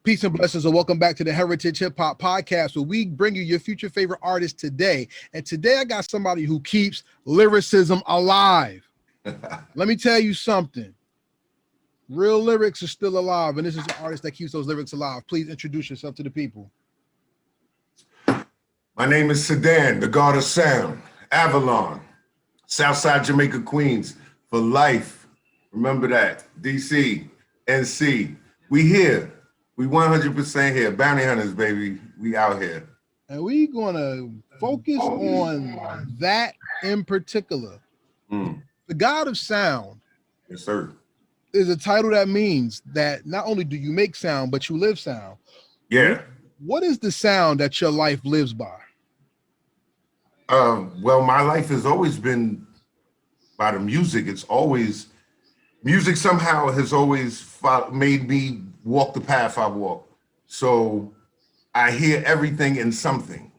Peace and blessings, and welcome back to the Heritage Hip Hop Podcast, where we bring you your future favorite artists today. And today I got somebody who keeps lyricism alive. Let me tell you something. Real lyrics are still alive, and this is an artist that keeps those lyrics alive. Please introduce yourself to the people. My name is Sedan, the God of Sound, Avalon, Southside Jamaica, Queens, for life. Remember that. DC, NC. We here. We 100% here. Bounty hunters, baby. We out here. And we're going to focus on that in particular. The God of Sound. Yes, sir. Is a title that means that not only do you make sound, but you live sound. Yeah. What is the sound that your life lives by? Well, my life has always been by the music. It's always, music somehow has always made me walk the path I walk. So I hear everything in something.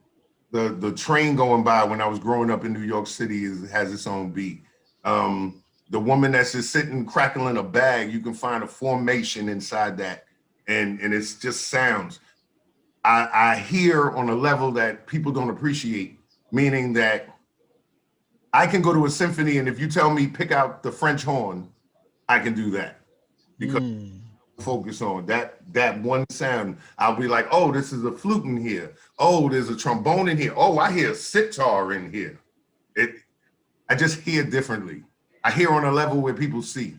The train going by when I was growing up in New York City has its own beat. The woman that's just sitting crackling a bag, you can find a formation inside that. And it's just sounds. I hear on a level that people don't appreciate, meaning that I can go to a symphony and if you tell me pick out the French horn, I can do that. Because focus on that one sound. I'll be like, oh, this is a flute in here. Oh, there's a trombone in here. Oh, I hear a sitar in here. I just hear differently. I hear on a level where people see.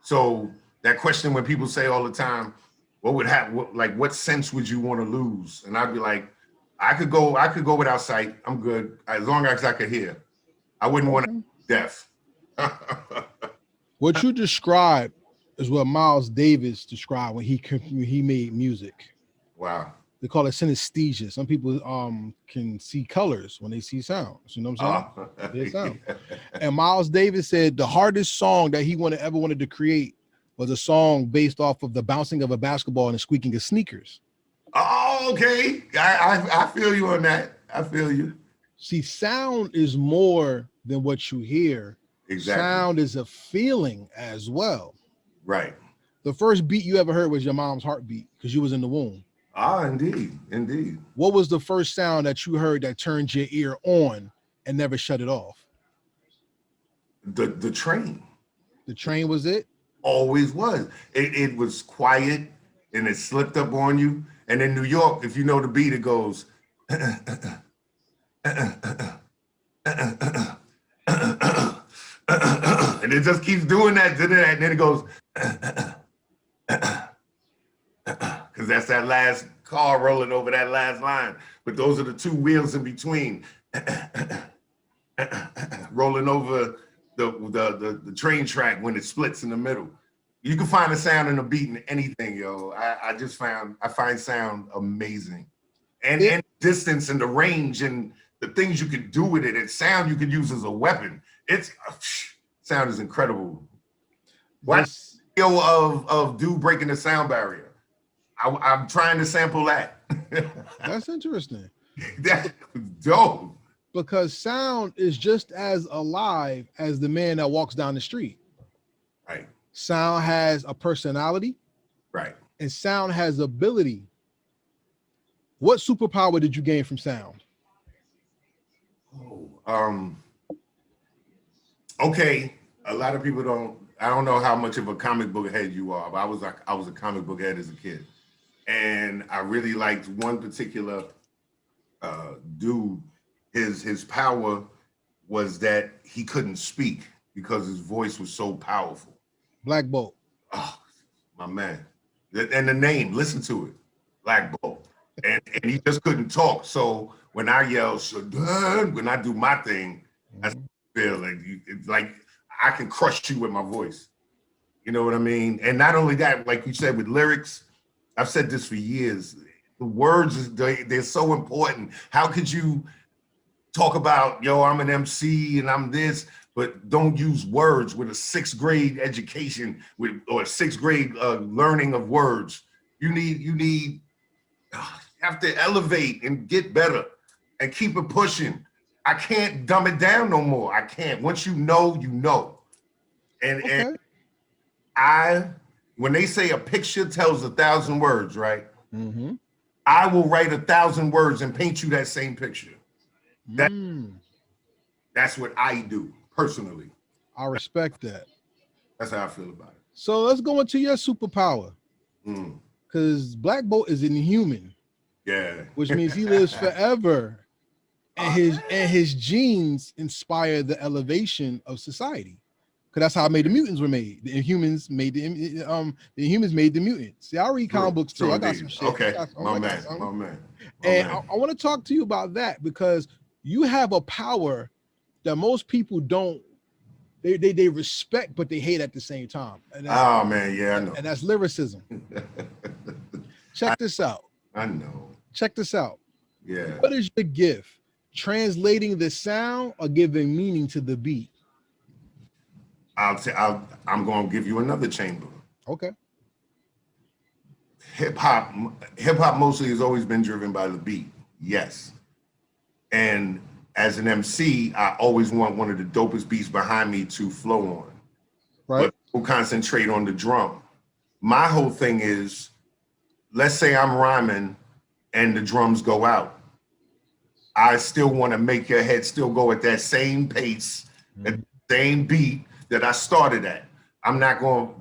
So that question when people say all the time, what would happen? What sense would you want to lose? And I'd be like, I could go without sight. I'm good as long as I could hear. I wouldn't want to be deaf. What you described is what Miles Davis described when he made music. Wow. They call it synesthesia. Some people can see colors when they see sounds. You know what I'm saying? Sound. And Miles Davis said the hardest song that he ever wanted to create was a song based off of the bouncing of a basketball and the squeaking of sneakers. Oh, okay. I feel you on that. I feel you. See, sound is more than what you hear. Exactly. Sound is a feeling as well. Right. The first beat you ever heard was your mom's heartbeat because you was in the womb. Ah, indeed. What was the first sound that you heard that turned your ear on and never shut it off? The train. The train was it? Always was. It was quiet and it slipped up on you. And in New York, if you know the beat, it goes and it just keeps doing that, and then it goes because that's that last car rolling over that last line. But those are the two wheels in between rolling over the train track when it splits in the middle. You can find a sound in a beat in anything, yo. I find sound amazing. And distance and the range and the things you can do with it. And sound you can use as a weapon. Sound is incredible. What's the video of dude breaking the sound barrier? I'm trying to sample that. That's interesting. That's dope. Because sound is just as alive as the man that walks down the street. Right. Sound has a personality. Right. And sound has ability. What superpower did you gain from sound? Okay. A lot of people I don't know how much of a comic book head you are, but I was a comic book head as a kid. And I really liked one particular dude. His power was that he couldn't speak because his voice was so powerful. Black Bolt. Oh, my man. And the name, listen to it. Black Bolt. And he just couldn't talk. So when I yell, Sedan, when I do my thing, I feel like it's like I can crush you with my voice. You know what I mean? And not only that, like you said with lyrics, I've said this for years. The words, they're so important. How could you talk about, yo, I'm an MC and I'm this, but don't use words with a 6th grade education or 6th grade learning of words. You have to elevate and get better and keep it pushing. I can't dumb it down no more. I can't. Once you know, you know. And when they say a picture tells 1,000 words, right? Mm-hmm. I will write 1,000 words and paint you that same picture. That's what I do personally. I respect that. That's how I feel about it. So let's go into your superpower. Because Black Bolt is inhuman. Yeah. Which means he lives forever. And his genes inspire the elevation of society. Because that's how I made the mutants were made. The Inhumans made the Inhumans made the mutants. See, I read comic books too. I got some shit. Okay, my man. And I want to talk to you about that because you have a power that most people don't. They respect, but they hate at the same time. Oh man, yeah, I know. And that's lyricism. Check this out. I know. Check this out. Yeah. What is your gift? Translating the sound or giving meaning to the beat? I'm going to give you another chamber. Okay. Hip hop mostly has always been driven by the beat. Yes. And as an MC, I always want one of the dopest beats behind me to flow on. Right. But we'll concentrate on the drum. My whole thing is, let's say I'm rhyming and the drums go out. I still want to make your head still go at that same pace, at the same beat that I started at. I'm not going,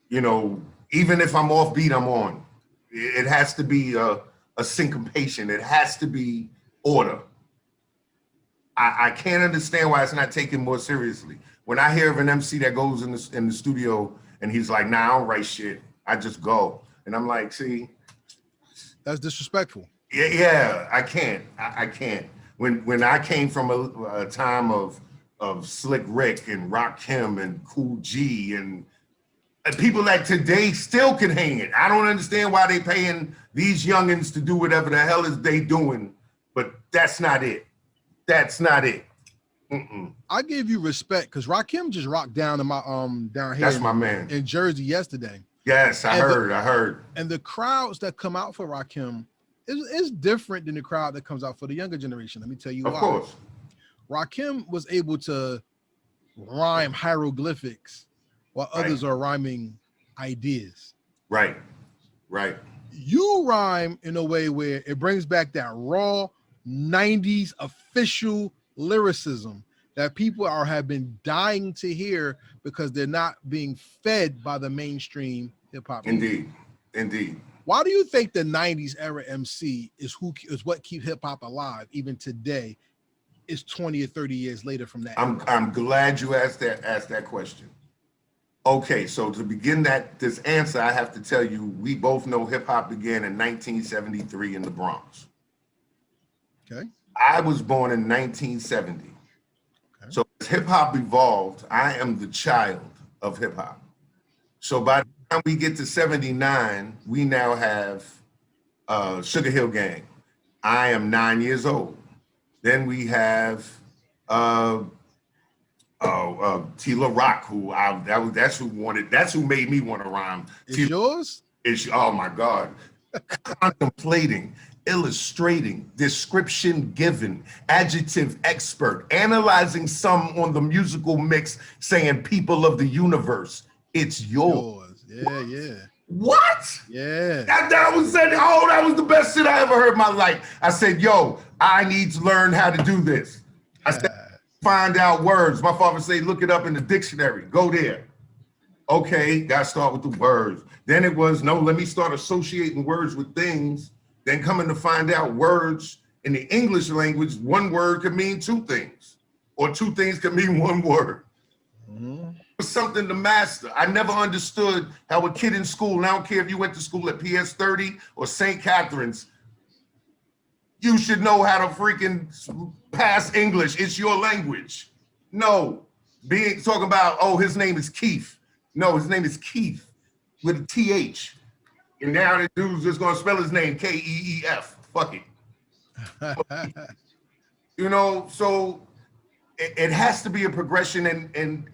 even if I'm off beat, I'm on. It has to be a syncopation. It has to be order. I can't understand why it's not taken more seriously. When I hear of an MC that goes in the studio and he's like, nah, I don't write shit. I just go. And I'm like, see. That's disrespectful. Yeah, I can't. I can't. When I came from a time of Slick Rick and Rakim and Cool G and people that today still can hang it. I don't understand why they paying these youngins to do whatever the hell is they doing, but that's not it. That's not it. I give you respect because Rakim just rocked down in my down here. That's my man in Jersey yesterday. Yes, I heard. And the crowds that come out for Rakim is different than the crowd that comes out for the younger generation. Let me tell you why. Of course. Rakim was able to rhyme hieroglyphics while others are rhyming ideas. Right. You rhyme in a way where it brings back that raw 90s official lyricism that people have been dying to hear because they're not being fed by the mainstream hip hop. Indeed. Why do you think the 90s era MC is what keeps hip hop alive even today? Is 20 or 30 years later from that. I'm glad you asked that question. Okay, so to begin this answer, I have to tell you, we both know hip hop began in 1973 in the Bronx. Okay. I was born in 1970. Okay. So as hip hop evolved, I am the child of hip hop. So by the time we get to 79, we now have Sugar Hill Gang. I am 9 years old. Then we have Tila Rock, that's who made me want to rhyme. It's yours? Oh my God. Contemplating, illustrating, description given, adjective expert, analyzing some on the musical mix, saying people of the universe, it's yours. Yeah. What? Yeah. That was the best shit I ever heard in my life. I said, yo, I need to learn how to do this. I said, find out words. My father said, look it up in the dictionary. Go there. Okay, gotta start with the words. Then it was, no, let me start associating words with things. Then coming to find out words in the English language, one word could mean two things, or two things could mean one word. Something to master. I never understood how a kid in school, and I don't care if you went to school at PS 30 or St. Catherine's, you should know how to freaking pass English. It's your language. No, talking about, oh, his name is Keith. No, his name is Keith with a TH. And now the dude's just gonna spell his name Keef. Fuck it. So it has to be a progression, and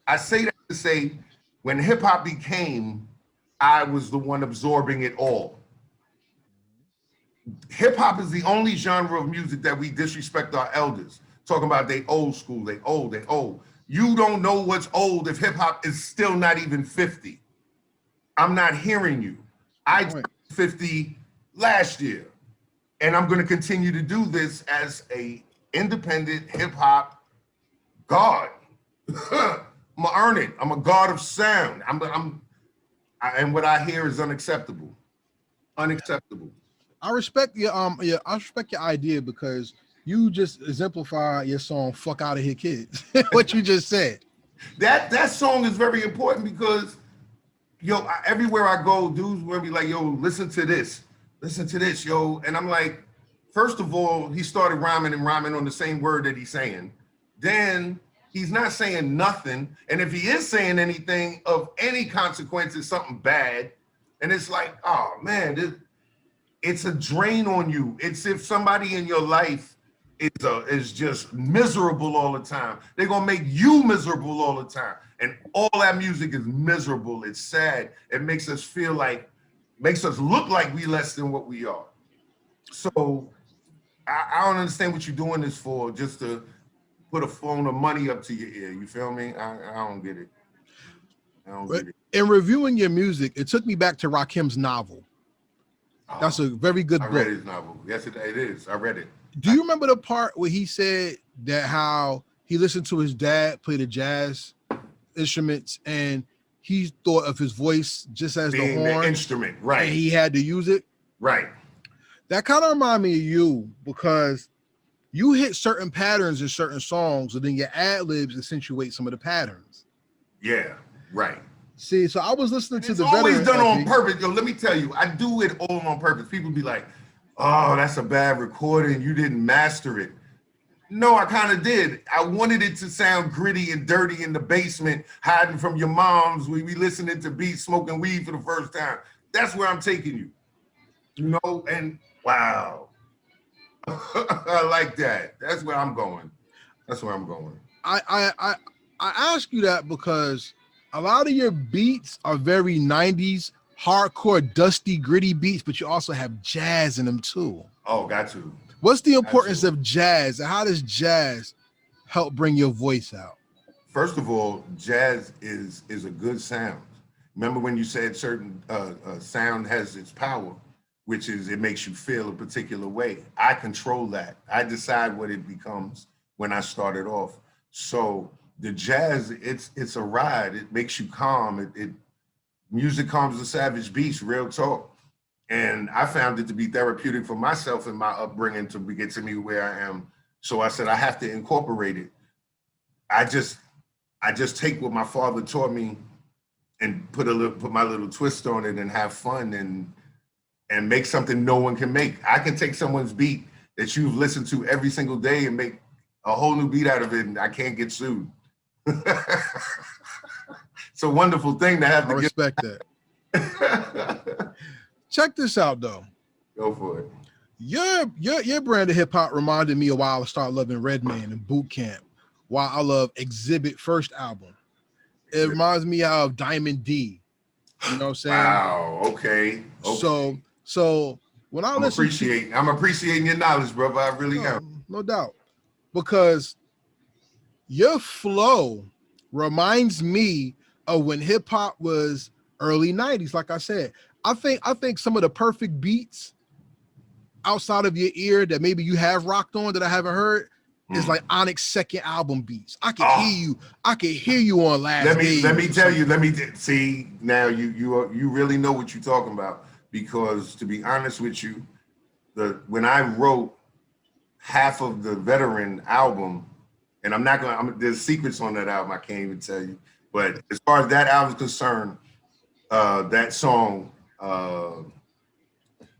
I say that to say, when hip hop became, I was the one absorbing it all. Hip hop is the only genre of music that we disrespect our elders. Talking about they old school, they old. You don't know what's old if hip hop is still not even 50. I'm not hearing you. I 50 last year. And I'm going to continue to do this as a independent hip hop god. I'm gonna earn it. I'm a god of sound. And what I hear is unacceptable. Unacceptable. I respect your I respect your idea because you just exemplify your song "Fuck Out of Here, Kids." What you just said. That song is very important because everywhere I go, dudes will be like, yo, listen to this, yo. And I'm like, first of all, he started rhyming on the same word that he's saying. Then he's not saying nothing. And if he is saying anything of any consequence, it's something bad. And it's like, oh man, it's a drain on you. It's if somebody in your life is just miserable all the time. They're gonna make you miserable all the time. And all that music is miserable. It's sad. It makes us look like we less than what we are. So I don't understand what you're doing this for, just to put a phone of money up to your ear. You feel me? I don't get it. I don't get it. In reviewing your music, it took me back to Rakim's novel. That's a very good book. I read his novel. Yes, it is. I read it. Do you remember the part where he said that how he listened to his dad play the jazz instruments and he thought of his voice just as being the horn instrument, right? And he had to use it, right? That kind of reminded me of you because you hit certain patterns in certain songs, and then your ad libs accentuate some of the patterns. Yeah, right. See, so I was listening to the always done on purpose. Yo, let me tell you, I do it all on purpose. People be like, "Oh, that's a bad recording. You didn't master it." No, I kind of did. I wanted it to sound gritty and dirty in the basement, hiding from your moms. We listening to beats, smoking weed for the first time. That's where I'm taking you. You know, and wow. I like that. That's where I'm going. That's where I'm going. I ask you that because a lot of your beats are very 90s hardcore, dusty, gritty beats, but you also have jazz in them too. Oh, got to. What's the importance of jazz, and how does jazz help bring your voice out? First of all, jazz is a good sound. Remember when you said certain sound has its power, which is it makes you feel a particular way. I control that. I decide what it becomes when I start it off. So the jazz, it's a ride. It makes you calm. Music calms the savage beast, real talk. And I found it to be therapeutic for myself and my upbringing to get to me where I am. So I said I have to incorporate it. I just take what my father taught me and put my little twist on it and have fun and make something no one can make. I can take someone's beat that you've listened to every single day and make a whole new beat out of it, and I can't get sued. It's a wonderful thing to have. I respect that. Check this out, though. Go for it. Your brand of hip hop reminded me of why I started loving Redman and Boot Camp. Why I love Exhibit first album. It reminds me of Diamond D. You know what I'm saying? Wow. Okay. So when I'm appreciating your knowledge, brother. I really am. No doubt. Because your flow reminds me of when hip hop was early 90s. Like I said, I think some of the perfect beats outside of your ear that maybe you have rocked on that I haven't heard is like Onyx's second album beats. I can hear you on Last Days. Let me tell you, see now you really know what you're talking about, because to be honest with you, when I wrote half of the Veteran album, and there's secrets on that album I can't even tell you, but as far as that album is concerned, that song,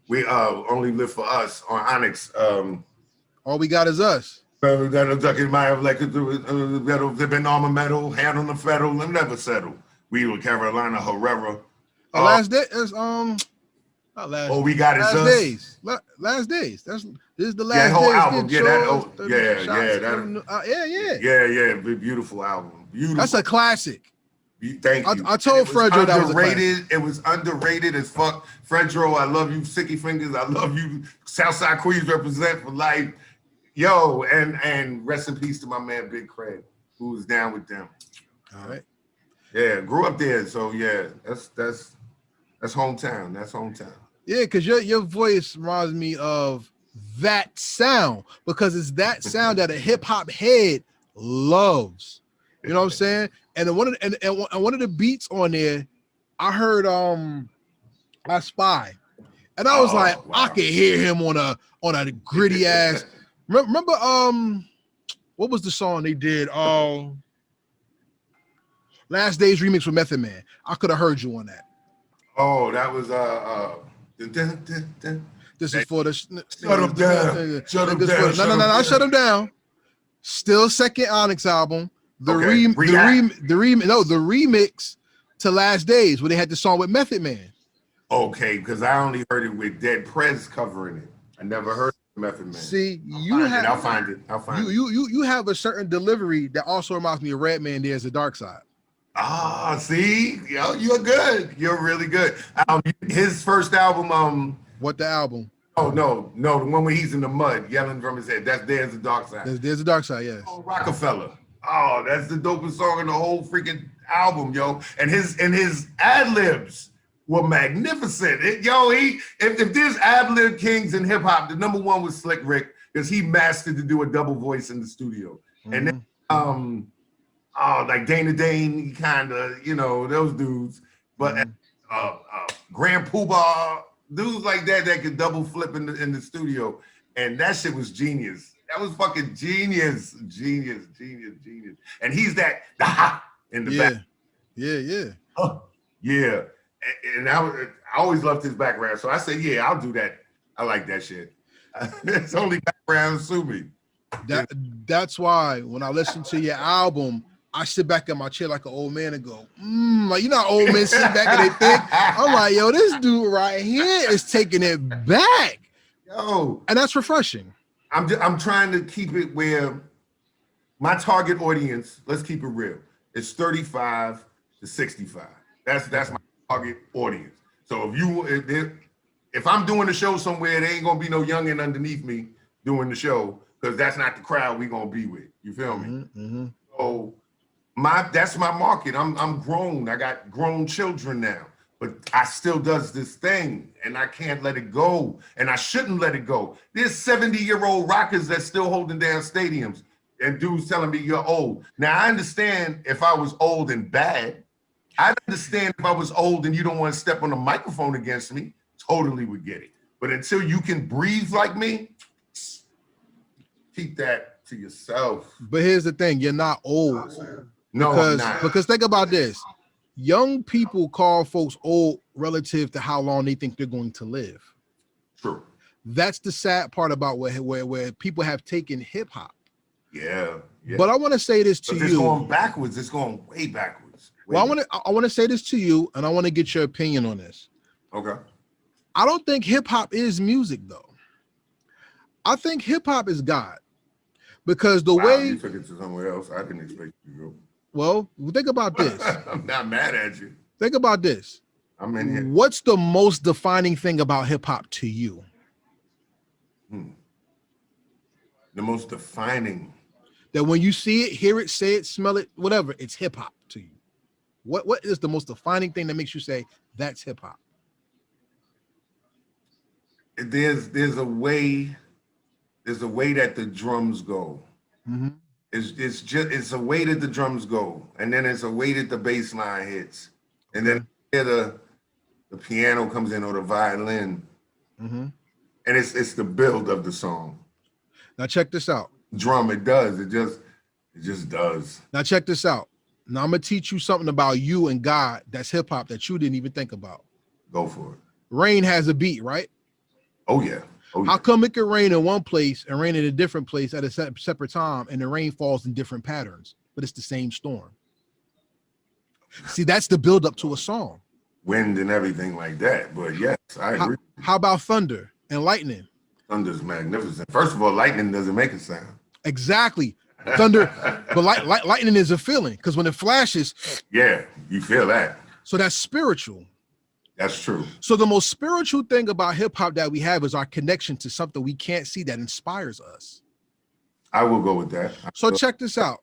We Only Live for Us on Onyx. All We Got Is Us. They've been armor metal, hand on the federal, and never settle. We were Carolina Herrera. Last day is not last. Oh, We Got Is Last Us. Days. Last Days. This is the last. That whole days, album. Yeah. Beautiful album. Beautiful. That's a classic. Thank you. I told Fredro that was underrated. It was underrated as fuck. Fredro, I love you. Sicky Fingers, I love you. Southside Queens represent for life. Yo, and rest in peace to my man Big Craig, who was down with them. All right. Yeah, grew up there. So yeah, that's hometown. That's hometown. Yeah, because your voice reminds me of that sound, because it's that sound that a hip hop head loves. You know what I'm saying? And then one of the beats on there, I heard I Spy, and I was like, Oh, I wow. could hear him on a gritty ass. Remember what was the song they did? Last Days remix with Method Man. I could have heard you on that. Oh, that was dun, dun, dun. This is for the Shut him down. Shut him niggas for down. no, shut him down. Still second Onyx album. The Okay, the remix to Last Days where they had the song with Method Man. Okay, because I only heard it with Dead Prez covering it. I never heard Method Man. See, I'll find it. You have a certain delivery that also reminds me of Redman. There's the Dark Side. Ah, see, yo, you're good. You're really good. His first album, What the album? Oh no, the one where he's in the mud yelling from his head. There's the Dark Side. There's the Dark Side, yes. Oh, Rockefeller. Oh, that's the dopest song in the whole freaking album, yo. And his ad-libs were magnificent. If there's ad-lib kings in hip hop, the number one was Slick Rick, because he mastered to do a double voice in the studio. Mm-hmm. And then like Dana Dane, kind of, those dudes. But Grand Poobah, dudes like that could double flip in the studio. And that shit was genius. That was fucking genius. And he's that the ha in the back. Yeah. Yeah. And I always loved his background. So I said, yeah, I'll do that. I like that shit. It's only background, sue me. That's why when I listen to your album, I sit back in my chair like an old man and go, like, you know how old men sit back and they think? I'm like, yo, this dude right here is taking it back. Yo. And that's refreshing. I'm trying to keep it where my target audience, let's keep it real, it's 35 to 65. That's my target audience. So if I'm doing the show somewhere, there ain't gonna be no youngin' underneath me doing the show, because that's not the crowd we gonna be with. You feel me? Mm-hmm. So that's my market. I'm grown. I got grown children now, but I still does this thing, and I can't let it go, and I shouldn't let it go. There's 70-year-old rockers that's still holding down stadiums, and dudes telling me you're old. Now I understand if I was old and bad. I understand if I was old and you don't want to step on the microphone against me. Totally would get it. But until you can breathe like me, keep that to yourself. But here's the thing, you're not old. No, I'm not. Because think about this. Young people call folks old relative to how long they think they're going to live. True. That's the sad part about where people have taken hip hop. Yeah. But I want to say this to you. It's going backwards. It's going way backwards. I want to say this to you, and I want to get your opinion on this. Okay. I don't think hip hop is music, though. I think hip hop is God, because the way you took it to somewhere else, I didn't expect you to go. Well, think about this. I'm not mad at you. Think about this. I'm in here. What's the most defining thing about hip hop to you? The most defining. That when you see it, hear it, say it, smell it, whatever, it's hip hop to you. What is the most defining thing that makes you say that's hip hop? There's a way that the drums go. Mm-hmm. It's a way that the drums go, and then it's a way that the bass line hits, and then the piano comes in or the violin, and it's the build of the song. Now check this out. Drum, it just does. Now check this out. Now I'm gonna teach you something about you and God that's hip hop that you didn't even think about. Go for it. Rain has a beat, right? Oh yeah. How come it can rain in one place and rain in a different place at a separate time, and the rain falls in different patterns, but it's the same storm? See, that's the buildup to a song. Wind and everything like that. But yes, I agree. How about thunder and lightning? Thunder's magnificent. First of all, lightning doesn't make a sound. Exactly. Thunder, but lightning is a feeling, because when it flashes, yeah, you feel that. So that's spiritual. That's true. So the most spiritual thing about hip hop that we have is our connection to something we can't see that inspires us. I will go with that. So check this out.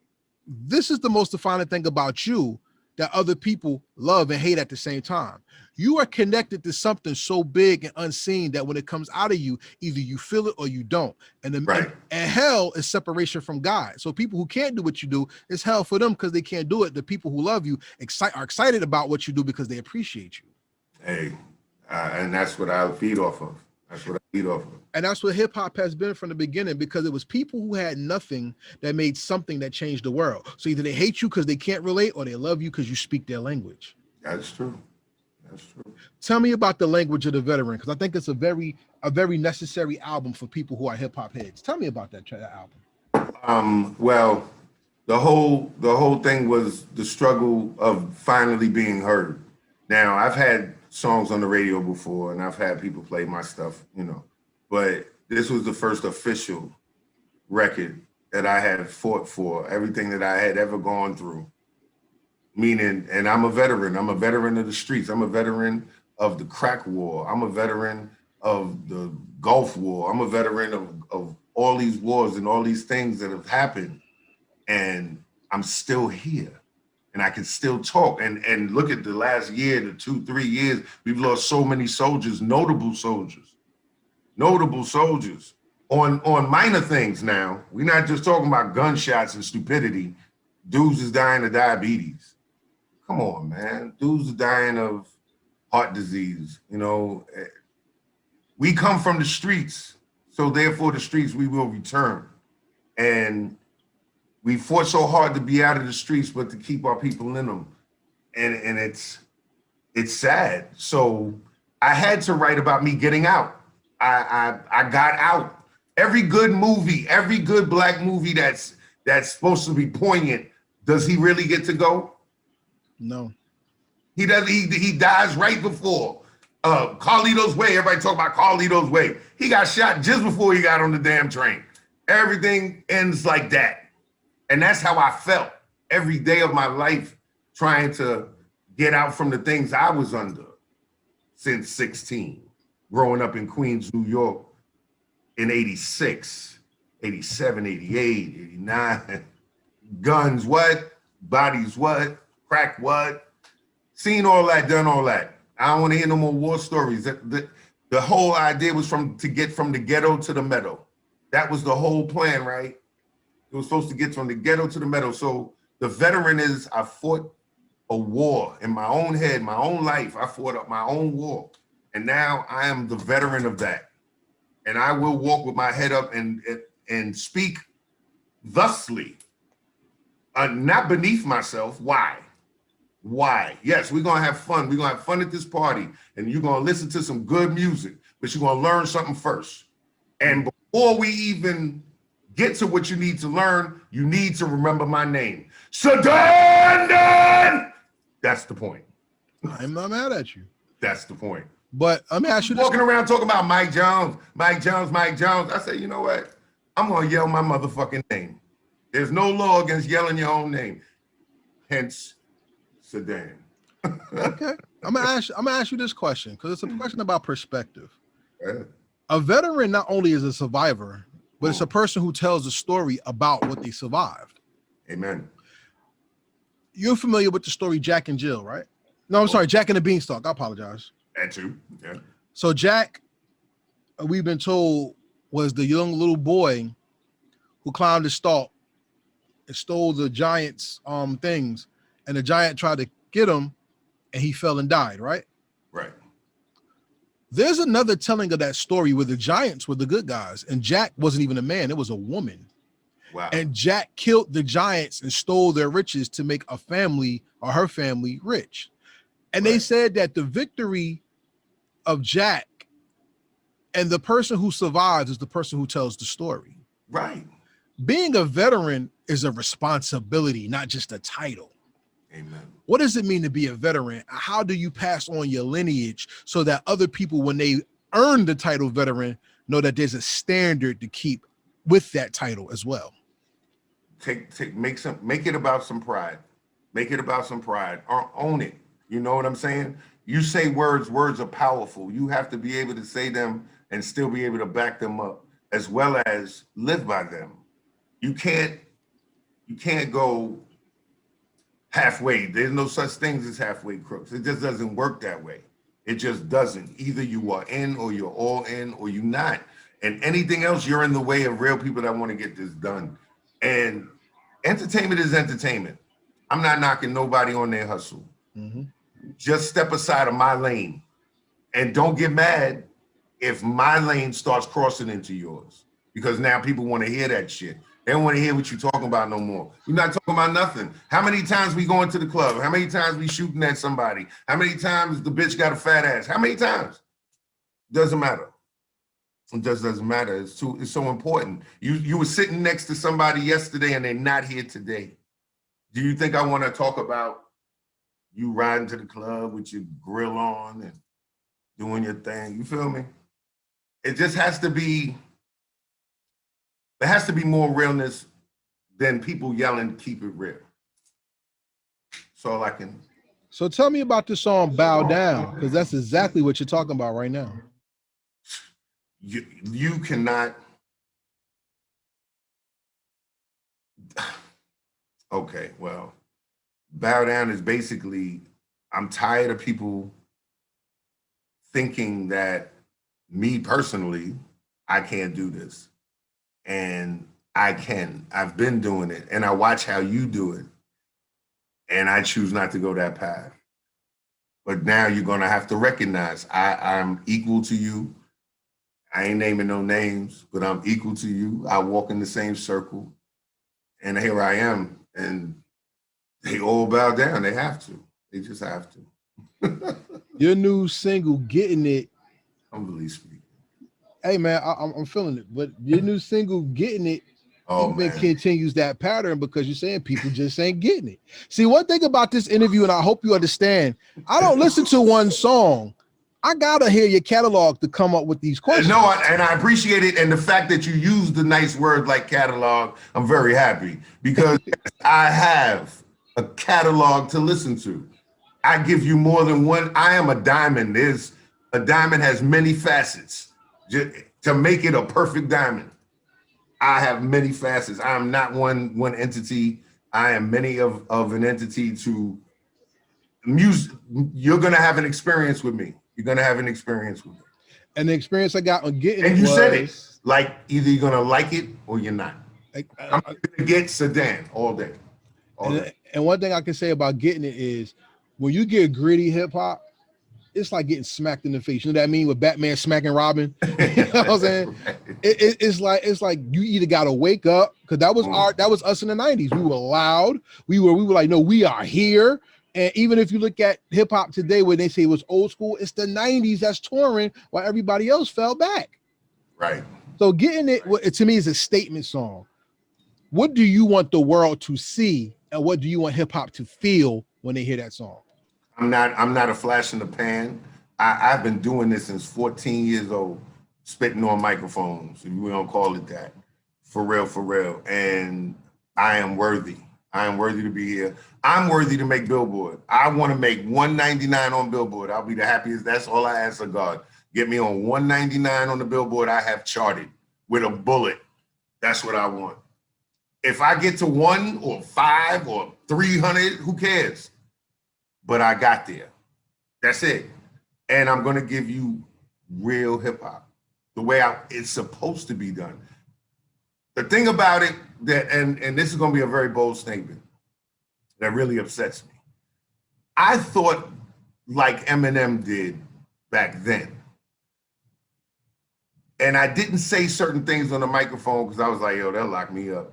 This is the most defining thing about you. that other people love and hate at the same time. You are connected to something so big and unseen that when it comes out of you, either you feel it or you don't. And hell is separation from God. So people who can't do what you do, it's hell for them because they can't do it. The people who love you are excited about what you do because they appreciate you. Hey, and that's what I feed off of. And that's what hip hop has been from the beginning, because it was people who had nothing that made something that changed the world. So either they hate you because they can't relate, or they love you because you speak their language. That's true. Tell me about the language of the veteran, because I think it's a very necessary album for people who are hip hop heads. Tell me about that album. Well, the whole thing was the struggle of finally being heard. Now, I've had songs on the radio before, and I've had people play my stuff, but this was the first official record that I had fought for, everything that I had ever gone through. Meaning, and I'm a veteran of the streets. I'm a veteran of the crack war. I'm a veteran of the Gulf War. I'm a veteran of all these wars and all these things that have happened. And I'm still here. And I can still talk. And look at the last year, the 2-3 years, we've lost so many soldiers, notable soldiers on minor things now. We're not just talking about gunshots and stupidity. Dudes is dying of diabetes. Come on, man. Dudes are dying of heart disease. We come from the streets, so therefore the streets we will return. And we fought so hard to be out of the streets, but to keep our people in them. And it's sad. So I had to write about me getting out. I got out. Every good movie, every good Black movie that's supposed to be poignant, does he really get to go? No. He does. He dies right before Carlito's Way. Everybody talk about Carlito's Way. He got shot just before he got on the damn train. Everything ends like that. And that's how I felt every day of my life, trying to get out from the things I was under since 16, growing up in Queens, New York in 86, 87, 88, 89. Guns, what? Bodies, what? Crack, what? Seen all that, done all that. I don't want to hear no more war stories. The whole idea was to get from the ghetto to the meadow. That was the whole plan, right? It was supposed to get from the ghetto to the meadow. So the veteran is, I fought a war in my own head, my own life. I fought up my own war. And now I am the veteran of that. And I will walk with my head up and speak thusly, not beneath myself. Why? Yes, we're going to have fun. We're going to have fun at this party, and you're going to listen to some good music, but you're going to learn something first. And before we even get to what you need to learn, you need to remember my name. Sedan! That's the point. I'm not mad at you. That's the point. But let me ask you this. Walking around talking about Mike Jones. I say, you know what? I'm going to yell my motherfucking name. There's no law against yelling your own name. Hence, Sedan. Okay. I'm gonna ask you this question, because it's a question about perspective. Yeah. A veteran not only is a survivor, but it's a person who tells a story about what they survived. Amen. You're familiar with the story Jack and Jill, right? No, I'm sorry, Jack and the Beanstalk. I apologize. That too. Yeah. So Jack, we've been told, was the young little boy who climbed the stalk and stole the giant's things, and the giant tried to get him, and he fell and died, right? Right. There's another telling of that story where the giants were the good guys, and Jack wasn't even a man, it was a woman. Wow. And Jack killed the giants and stole their riches to make a family, or her family, rich. And they said that the victory of Jack and the person who survives is the person who tells the story. Right. Being a veteran is a responsibility, not just a title. Amen. What does it mean to be a veteran? How do you pass on your lineage so that other people, when they earn the title veteran, know that there's a standard to keep with that title as well? Make it about some pride. Make it about some pride. Or own it. You know what I'm saying? You say words are powerful. You have to be able to say them and still be able to back them up, as well as live by them. You can't go halfway. There's no such things as halfway crooks. It just doesn't work that way. It just doesn't. Either you are in or you're all in or you're not. And anything else, you're in the way of real people that want to get this done. And entertainment is entertainment. I'm not knocking nobody on their hustle. Mm-hmm. Just step aside of my lane and don't get mad if my lane starts crossing into yours, because now people want to hear that shit. They don't want to hear what you're talking about no more. You're not talking about nothing. How many times we go into the club? How many times we shooting at somebody? How many times the bitch got a fat ass? How many times? Doesn't matter. It just doesn't matter. It's so important. You were sitting next to somebody yesterday and they're not here today. Do you think I want to talk about you riding to the club with your grill on and doing your thing? You feel me? It just has to be, there has to be more realness than people yelling, keep it real. That's all I can. So tell me about the song Bow Down, because that's exactly what you're talking about right now. You cannot. Okay, well, Bow Down is basically, I'm tired of people thinking that me personally, I can't do this. And I can. I've been doing it, and I watch how you do it. And I choose not to go that path. But now you're gonna have to recognize I'm equal to you. I ain't naming no names, but I'm equal to you. I walk in the same circle, and here I am. And they all bow down. They have to. They just have to. Your new single, Getting It. Humbly speaking. Hey man, I'm feeling it. But your new single, Getting It, even continues that pattern, because you're saying people just ain't getting it. See, one thing about this interview, and I hope you understand, I don't listen to one song. I gotta hear your catalog to come up with these questions. No, and I appreciate it. And the fact that you use the nice word like catalog, I'm very happy, because I have a catalog to listen to. I give you more than one. I am a diamond. A diamond has many facets. To make it a perfect diamond, I have many facets. I am not one entity. I am many of an entity to music. You're gonna have an experience with me. You're gonna have an experience with me. And the experience I got on Getting It, and you said it, like either you're gonna like it or you're not. I'm gonna get Sedan all day. And one thing I can say about Getting It is, when you get gritty hip hop, it's like getting smacked in the face. You know what I mean? With Batman smacking Robin. You know what I'm saying? Right. It's like you either gotta wake up, because that was us in the 90s. We were loud. We were like, no, we are here. And even if you look at hip hop today, when they say it was old school, it's the 90s that's touring while everybody else fell back. Right. So Getting It, to me, is a statement song. What do you want the world to see, and what do you want hip hop to feel when they hear that song? I'm not a flash in the pan. I've been doing this since 14 years old, spitting on microphones, if we don't call it that. For real. And I am worthy. I am worthy to be here. I'm worthy to make Billboard. I want to make 199 on Billboard. I'll be the happiest. That's all I ask of God. Get me on 199 on the Billboard I have charted with a bullet. That's what I want. If I get to 1 or 5 or 300, who cares? But I got there. That's it. And I'm going to give you real hip hop, the way it's supposed to be done. The thing about it, that and this is going to be a very bold statement that really upsets me. I thought like Eminem did back then. And I didn't say certain things on the microphone because I was like, yo, they'll lock me up.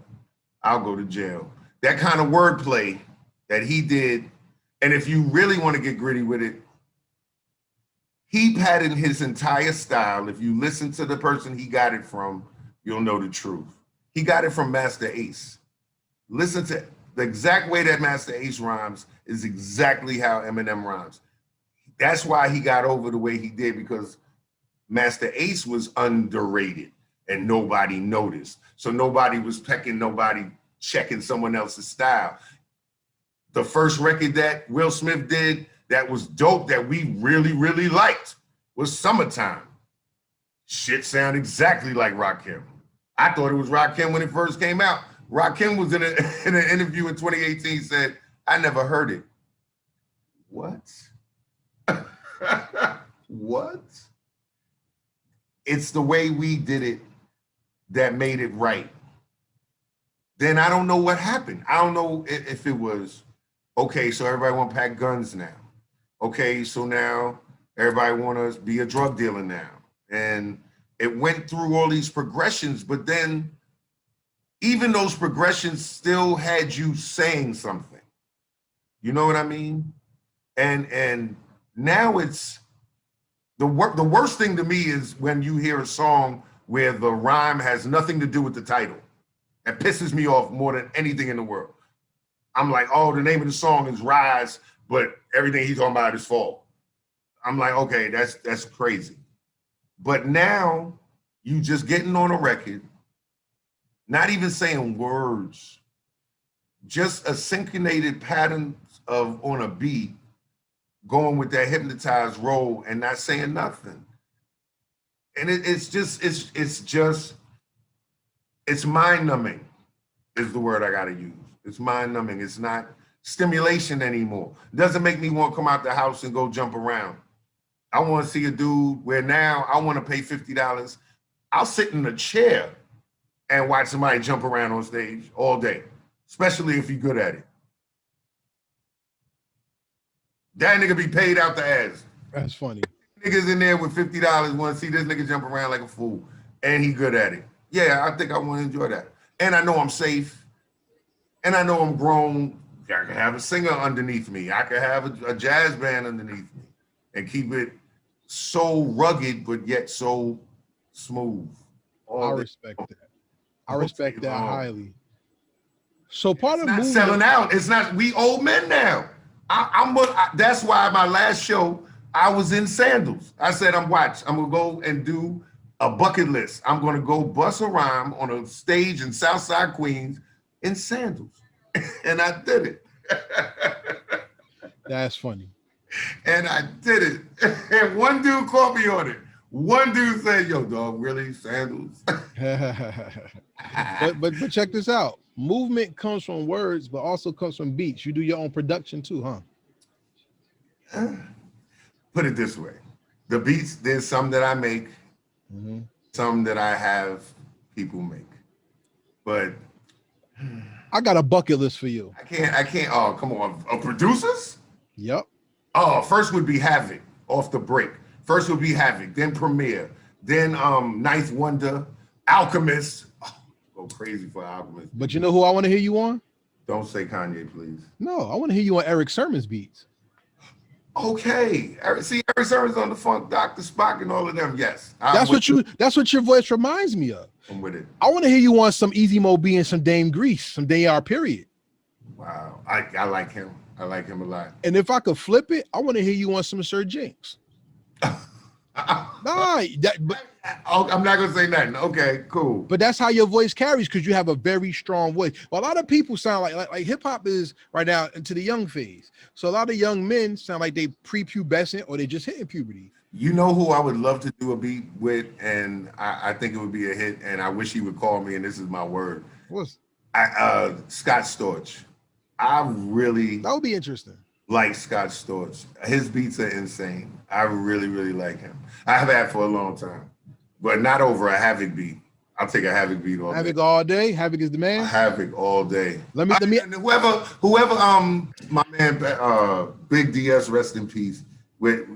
I'll go to jail. That kind of wordplay that he did. And if you really want to get gritty with it, he patterned his entire style. If you listen to the person he got it from, you'll know the truth. He got it from Master Ace. Listen to the exact way that Master Ace rhymes is exactly how Eminem rhymes. That's why he got over the way he did, because Master Ace was underrated and nobody noticed. So nobody was checking someone else's style. The first record that Will Smith did that was dope, that we really, really liked, was Summertime. Shit sound exactly like Rakim. I thought it was Rakim when it first came out. Rakim was in an interview in 2018, said, I never heard it. What? What? It's the way we did it that made it right. Then I don't know what happened. I don't know if it was, okay, so everybody want to pack guns now. Okay, so now everybody want to be a drug dealer now. And it went through all these progressions, but then even those progressions still had you saying something. You know what I mean? And now it's the worst thing to me is when you hear a song where the rhyme has nothing to do with the title. That pisses me off more than anything in the world. I'm like, oh, the name of the song is Rise, but everything he's talking about is Fall. I'm like, okay, that's crazy. But now you just getting on a record, not even saying words, just a syncopated pattern of on a beat, going with that hypnotized roll and not saying nothing. And it's mind numbing is the word I gotta use. It's mind numbing. It's not stimulation anymore. It doesn't make me want to come out the house and go jump around. I want to see a dude where now I want to pay $50. I'll sit in a chair and watch somebody jump around on stage all day, especially if you're good at it. That nigga be paid out the ass. That's funny. Niggas in there with $50 want to see this nigga jump around like a fool, and he good at it. Yeah, I think I want to enjoy that. And I know I'm safe, and I know I'm grown. I can have a singer underneath me. I can have a jazz band underneath me and keep it so rugged, but yet so smooth. I respect that. I respect that highly. So part of not selling out. It's not. We old men now. That's why my last show I was in sandals. I said, I'm gonna go and do a bucket list. I'm gonna go bust a rhyme on a stage in Southside Queens in sandals, and I did it. That's funny. And I did it. And one dude caught me on it. One dude said, "Yo, dog, really sandals?" but check this out. Movement comes from words, but also comes from beats. You do your own production too, huh? Put it this way: the beats, there's some that I make, some that I have people make. But I got a bucket list for you. I can't. Oh, come on, producers? Yep. Oh, first would be Havoc off the break. First would be Havoc, then Premier, then Ninth Wonder, Alchemist. Oh, go crazy for Alchemist. But you know who I want to hear you on? Don't say Kanye, please. No, I want to hear you on Eric Sermon's beats. Okay. Eric Sermon's on the Funk, Dr. Spock, and all of them. Yes. That's what your voice reminds me of. I'm with it. I want to hear you on some Easy Mo B and some Dame Grease, some DR period. Wow. I like him. I like him a lot. And if I could flip it, I want to hear you on some Sir Jinx. I'm not gonna say nothing. Okay, cool. But that's how your voice carries because you have a very strong voice. Well, a lot of people sound like hip hop is right now into the young phase. So a lot of young men sound like they prepubescent or they just hitting puberty. You know who I would love to do a beat with, and I think it would be a hit. And I wish he would call me. And this is my word. Scott Storch. That would be interesting. Like Scott Storch. His beats are insane. I really, really like him. I have had for a long time, but not over a Havoc beat. I'll take a Havoc beat all day. Havoc all day? Havoc is the man? Havoc all day. Let me whoever my man Big DS, rest in peace, with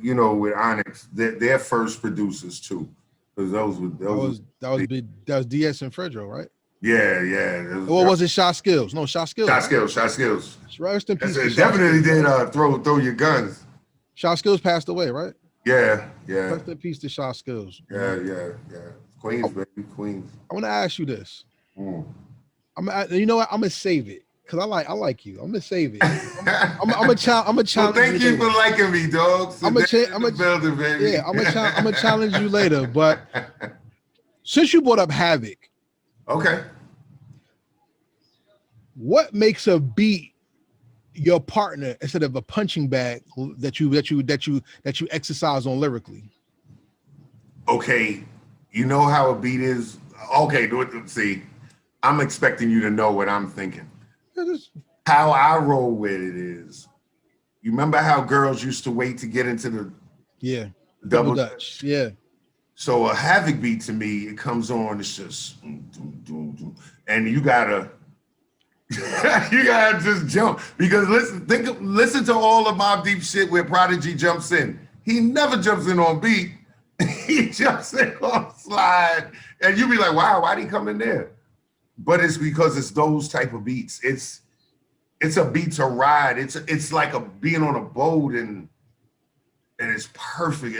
Onyx, their first producers too. Because that was DS and Fredro, right? Yeah. Or was it Shot Skills? No, Shot Skills. Shot Skills. Rest in peace. It definitely did throw your guns. Shot Skills passed away, right? Yeah. Rest in peace to Shot Skills. Yeah. Queens, baby, Queens. I want to ask you this. You know what? I'm gonna save it because I like you. I'm gonna save it. I'm gonna challenge. Well, thank you for liking me, dog. So I'm gonna building, baby. Yeah, I'm gonna challenge you later. But since you brought up Havoc, okay, what makes a beat your partner instead of a punching bag that you exercise on lyrically? Okay, you know how a beat is. Okay, see, I'm expecting you to know what I'm thinking. How I roll with it is, you remember how girls used to wait to get into the Yeah. Double double Dutch. Yeah. So a havoc beat to me, it comes on, it's just and you gotta you gotta just jump because listen to all of Mobb Deep shit where Prodigy jumps in. He never jumps in on beat. He jumps in on slide, and you be like, wow, why'd he come in there? But it's because it's those type of beats. It's a beat to ride. It's like a being on a boat and it's perfect.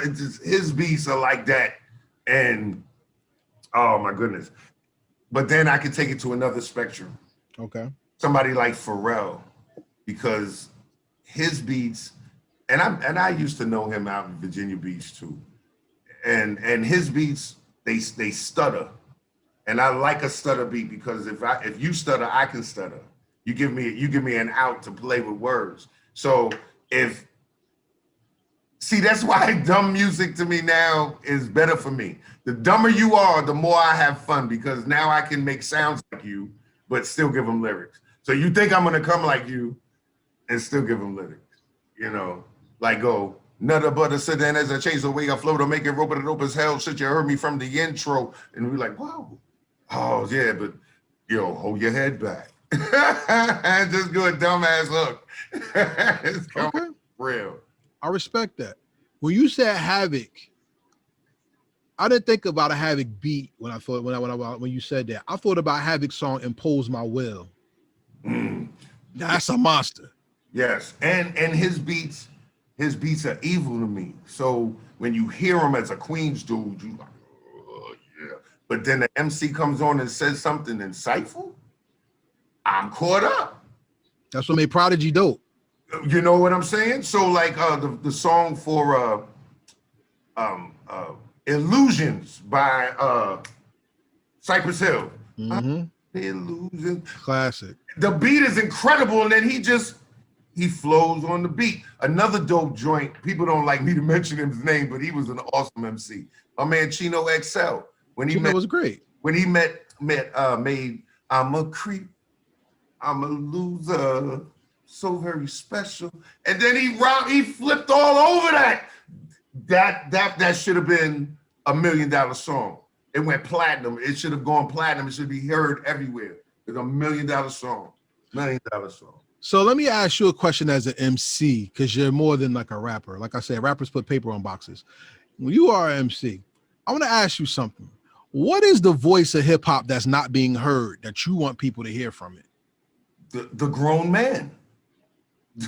It's just, his beats are like that, and oh my goodness. But then I could take it to another spectrum. Okay. Somebody like Pharrell, because his beats, and I used to know him out in Virginia Beach too, and his beats they stutter, and I like a stutter beat because if you stutter, I can stutter. You give me an out to play with words. So if see, that's why dumb music to me now is better for me. The dumber you are, the more I have fun because now I can make sounds like you, but still give them lyrics. So you think I'm gonna come like you and still give them lyrics, like go, nothing but a sedan as I chase away, I flow to make it rope it dope as hell. Shit, you heard me from the intro. And we're like, wow. Oh yeah, but hold your head back. And just do a dumbass hook. It's coming real. I respect that. When you said havoc, I didn't think about a havoc beat when you said that. I thought about havoc song "Impose My Will." That's a monster. Yes, and his beats are evil to me. So when you hear him as a Queens dude, you like, oh yeah. But then the MC comes on and says something insightful. I'm caught up. That's what made Prodigy dope. You know what I'm saying? So like the song for Illusions by Cypress Hill. Illusions. Classic. The beat is incredible, and then he flows on the beat. Another dope joint. People don't like me to mention his name, but he was an awesome MC. My man Chino XL. Chino was great. When he made I'm a creep, I'm a loser, so very special. And then he flipped all over that. That should have been a $1 million song. It went platinum. It should have gone platinum. It should be heard everywhere. It's a $1 million song. $1 million song. So let me ask you a question as an MC, because you're more than like a rapper. Like I said, rappers put paper on boxes. When you are an MC, I want to ask you something. What is the voice of hip hop that's not being heard that you want people to hear from it? The grown man.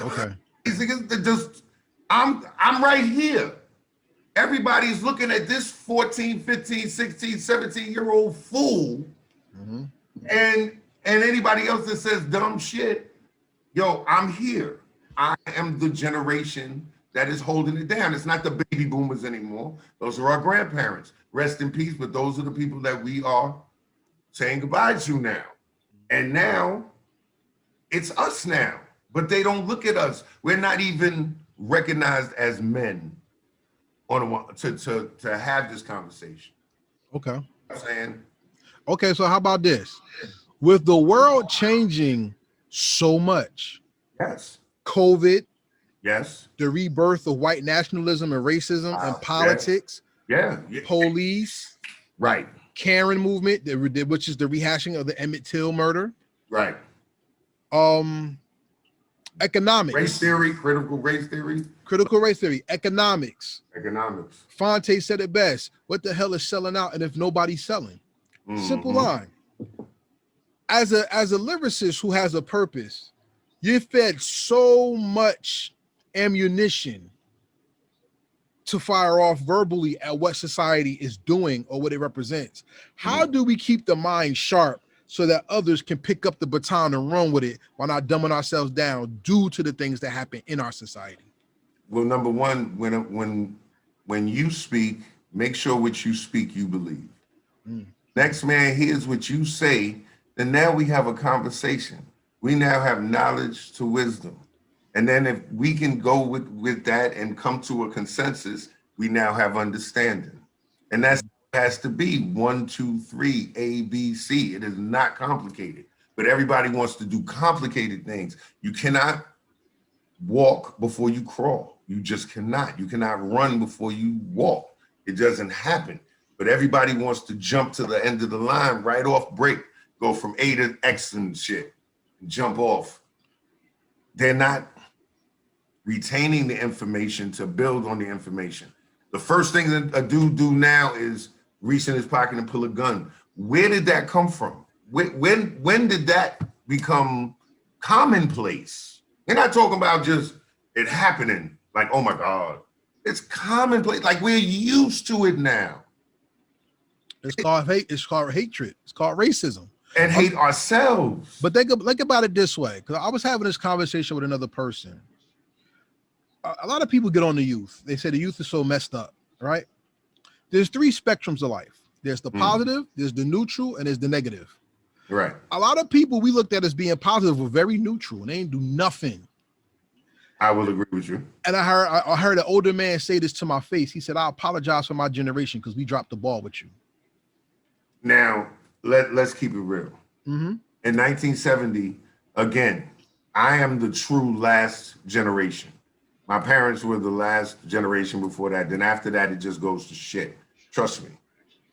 Okay. I'm right here. Everybody's looking at this 14, 15, 16, 17-year-old fool. And anybody else that says dumb shit, yo, I'm here. I am the generation that is holding it down. It's not the baby boomers anymore. Those are our grandparents. Rest in peace, but those are the people that we are saying goodbye to now. And now, it's us now. But they don't look at us. We're not even recognized as men to have this conversation. Okay. You know what I'm saying? Okay, so how about this? With the world changing so much, yes, COVID, yes, the rebirth of white nationalism and racism and politics, yeah, police, right, Karen movement, which is the rehashing of the Emmett Till murder, right, economics, race theory, critical race theory, economics. Fonte said it best. What the hell is selling out, and if nobody's selling? Simple line. As a lyricist who has a purpose, you're fed so much ammunition to fire off verbally at what society is doing or what it represents. How do we keep the mind sharp so that others can pick up the baton and run with it while not dumbing ourselves down due to the things that happen in our society? Well, number one, when you speak, make sure what you speak you believe. Next man hears what you say, then now we have a conversation. We now have knowledge to wisdom. And then if we can go with that and come to a consensus, we now have understanding. And that has to be 1, 2, 3, A, B, C. It is not complicated. but everybody wants to do complicated things. You cannot walk before you crawl. You just cannot. You cannot run before you walk. It doesn't happen. But everybody wants to jump to the end of the line right off break, go from A to X and shit, and jump off. They're not retaining the information to build on the information. The first thing that a dude do now is reach in his pocket and pull a gun. Where did that come from? When did that become commonplace? We're not talking about just it happening like, oh my God. It's commonplace. Like we're used to it now. It's called hate. It's called hatred. It's called racism. And hate ourselves. But think about it this way, because I was having this conversation with another person. A lot of people get on the youth. They say the youth is so messed up, right? There's three spectrums of life. There's the positive, there's the neutral, and there's the negative. Right. A lot of people we looked at as being positive were very neutral and they ain't do nothing. I will agree with you. And I heard an older man say this to my face. He said, I apologize for my generation because we dropped the ball with you. Now, let's keep it real. In 1970, again, I am the true last generation. My parents were the last generation before that. Then after that, it just goes to shit. Trust me.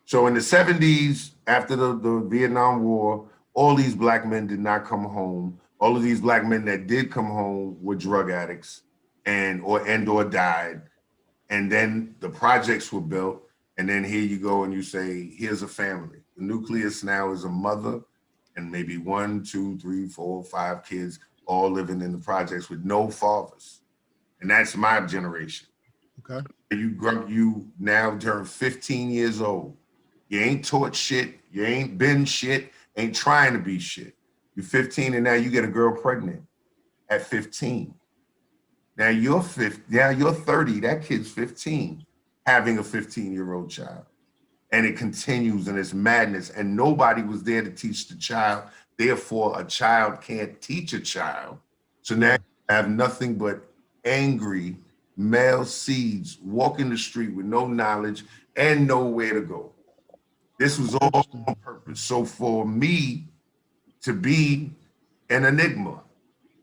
So in the 70s, after the Vietnam War, all these black men did not come home. All of these black men that did come home were drug addicts or died. And then the projects were built. And then here you go and you say, here's a family. The nucleus now is a mother and maybe 1, 2, 3, 4, 5 kids all living in the projects with no fathers. And that's my generation. Okay. You now turn 15 years old. You ain't taught shit. You ain't been shit. Ain't trying to be shit. You're 15 and now you get a girl pregnant at 15. Now you're 30. That kid's 15, having a 15-year-old child. And it continues and it's madness. And nobody was there to teach the child. Therefore, a child can't teach a child. So now you have nothing but angry male seeds walking the street with no knowledge and nowhere to go. This was all on purpose. So for me to be an enigma,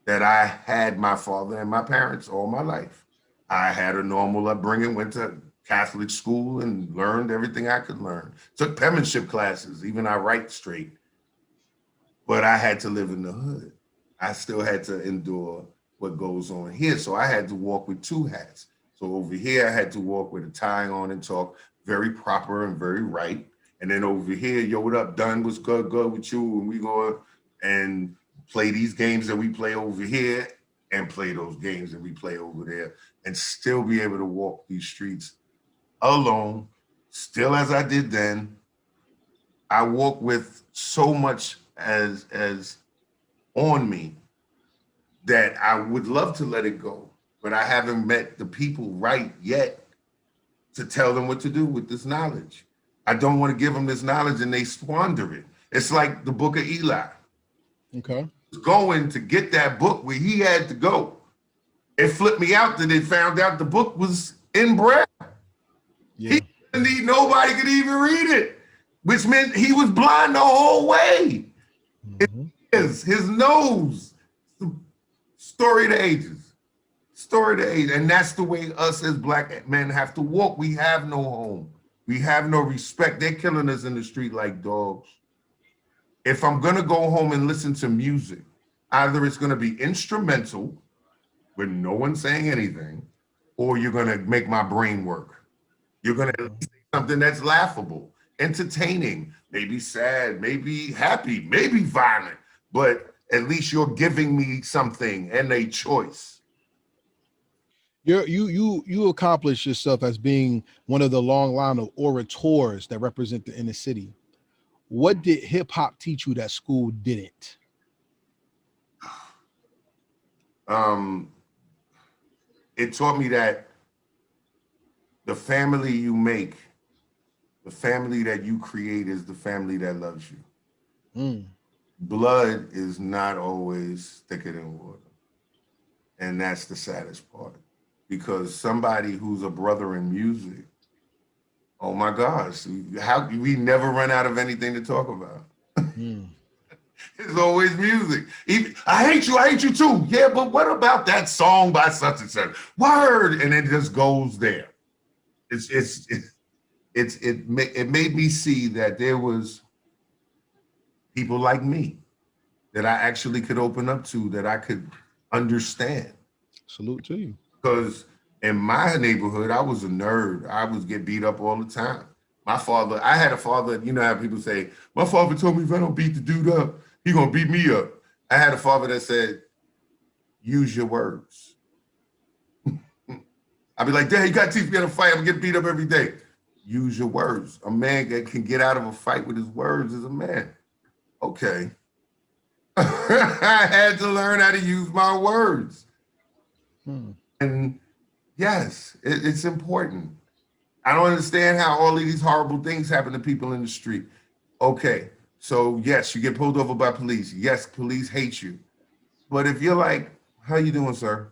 that I had my father and my parents all my life. I had a normal upbringing, went to Catholic school and learned everything I could learn. Took penmanship classes, even I write straight. But I had to live in the hood. I still had to endure what goes on here. So I had to walk with two hats. So over here, I had to walk with a tie on and talk very proper and very right. And then over here, yo, what up, done? What's good with you? And we go and play these games that we play over here and play those games that we play over there and still be able to walk these streets alone, still as I did then. I walk with so much as on me that I would love to let it go, but I haven't met the people right yet to tell them what to do with this knowledge. I don't want to give them this knowledge and they squander it. It's like the book of Eli. Okay. Going to get that book where he had to go. It flipped me out that they found out the book was in Braille. Yeah. Nobody could even read it, which meant he was blind the whole way. His nose. Story of the ages. Story of the ages. And that's the way us as black men have to walk. We have no home. We have no respect. They're killing us in the street like dogs. If I'm going to go home and listen to music, either it's going to be instrumental with no one saying anything, or you're going to make my brain work. You're going to say something that's laughable, entertaining, maybe sad, maybe happy, maybe violent, but at least you're giving me something and a choice. You accomplish yourself as being one of the long line of orators that represent the inner city. What did hip hop teach you that school didn't? It taught me that the family you make, the family that you create is the family that loves you. Blood is not always thicker than water. And that's the saddest part. Because somebody who's a brother in music, oh my gosh, how we never run out of anything to talk about. It's always music. Even, I hate you too. Yeah, but what about that song by such and such? Word, and it just goes there. It made me see that there was people like me that I actually could open up to, that I could understand. Salute to you. Because in my neighborhood, I was a nerd. I was get beat up all the time. My father, I had a father, you know how people say, my father told me if I don't beat the dude up, he gonna beat me up. I had a father that said, use your words. I'd be like, Dad, you got teeth, we got to fight, I'm gonna get beat up every day. Use your words. A man that can get out of a fight with his words is a man. Okay. I had to learn how to use my words. And yes, it's important. I don't understand how all of these horrible things happen to people in the street. Okay, so yes, you get pulled over by police. Yes, police hate you. But if you're like, how you doing, sir?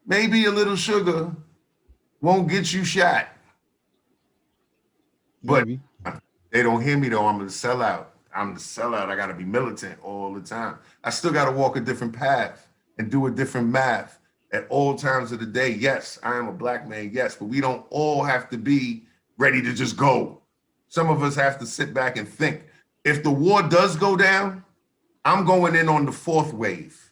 Maybe a little sugar won't get you shot. Maybe. But they don't hear me though. I'm the sellout. I'm the sellout. I got to be militant all the time. I still got to walk a different path and do a different math at all times of the day. Yes, I am a black man. Yes, but we don't all have to be ready to just go. Some of us have to sit back and think. If the war does go down, I'm going in on the fourth wave.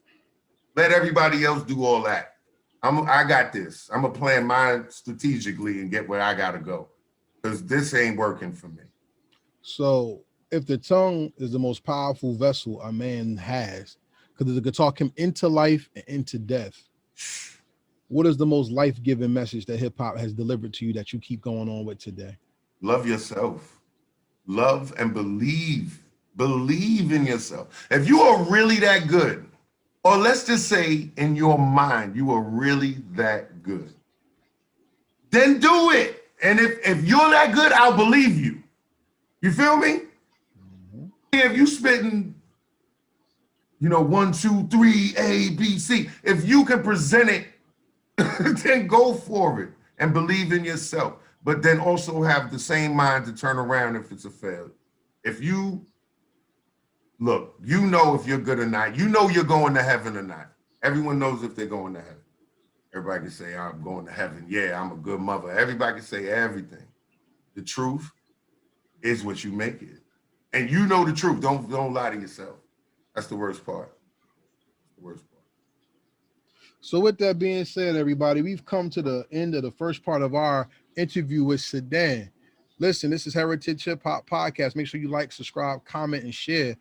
Let everybody else do all that. I got this. I'm gonna plan mine strategically and get where I gotta go, because this ain't working for me. So if the tongue is the most powerful vessel a man has, because it could talk him into life and into death, what is the most life-giving message that hip-hop has delivered to you that you keep going on with today? Love yourself. Love and believe. Believe in yourself. If you are really that good, or let's just say in your mind, you are really that good, then do it. And if you're that good, I'll believe you. You feel me? If you spitting, 1, 2, 3, A, B, C, if you can present it, then go for it and believe in yourself. But then also have the same mind to turn around if it's a failure. If you look, if you're good or not. You're going to heaven or not. Everyone knows if they're going to heaven. Everybody can say, I'm going to heaven. Yeah, I'm a good mother. Everybody can say everything. The truth is what you make it. And you know the truth. Don't lie to yourself. That's the worst part. The worst part. So with that being said, everybody, we've come to the end of the first part of our interview with Sedan. Listen, this is Heritage Hip Hop Podcast. Make sure you like, subscribe, comment, and share.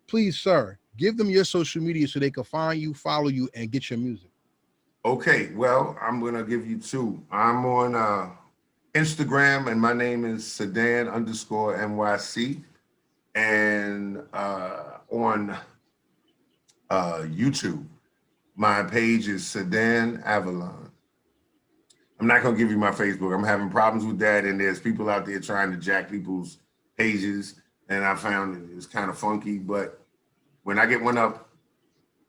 Please, sir, give them your social media so they can find you, follow you, and get your music. Okay, well, I'm going to give you two. I'm on Instagram, and my name is Sedan_NYC. And on YouTube, my page is Sedan Avalon. I'm not going to give you my Facebook. I'm having problems with that, and there's people out there trying to jack people's pages, and I found it's kind of funky, but when I get one up,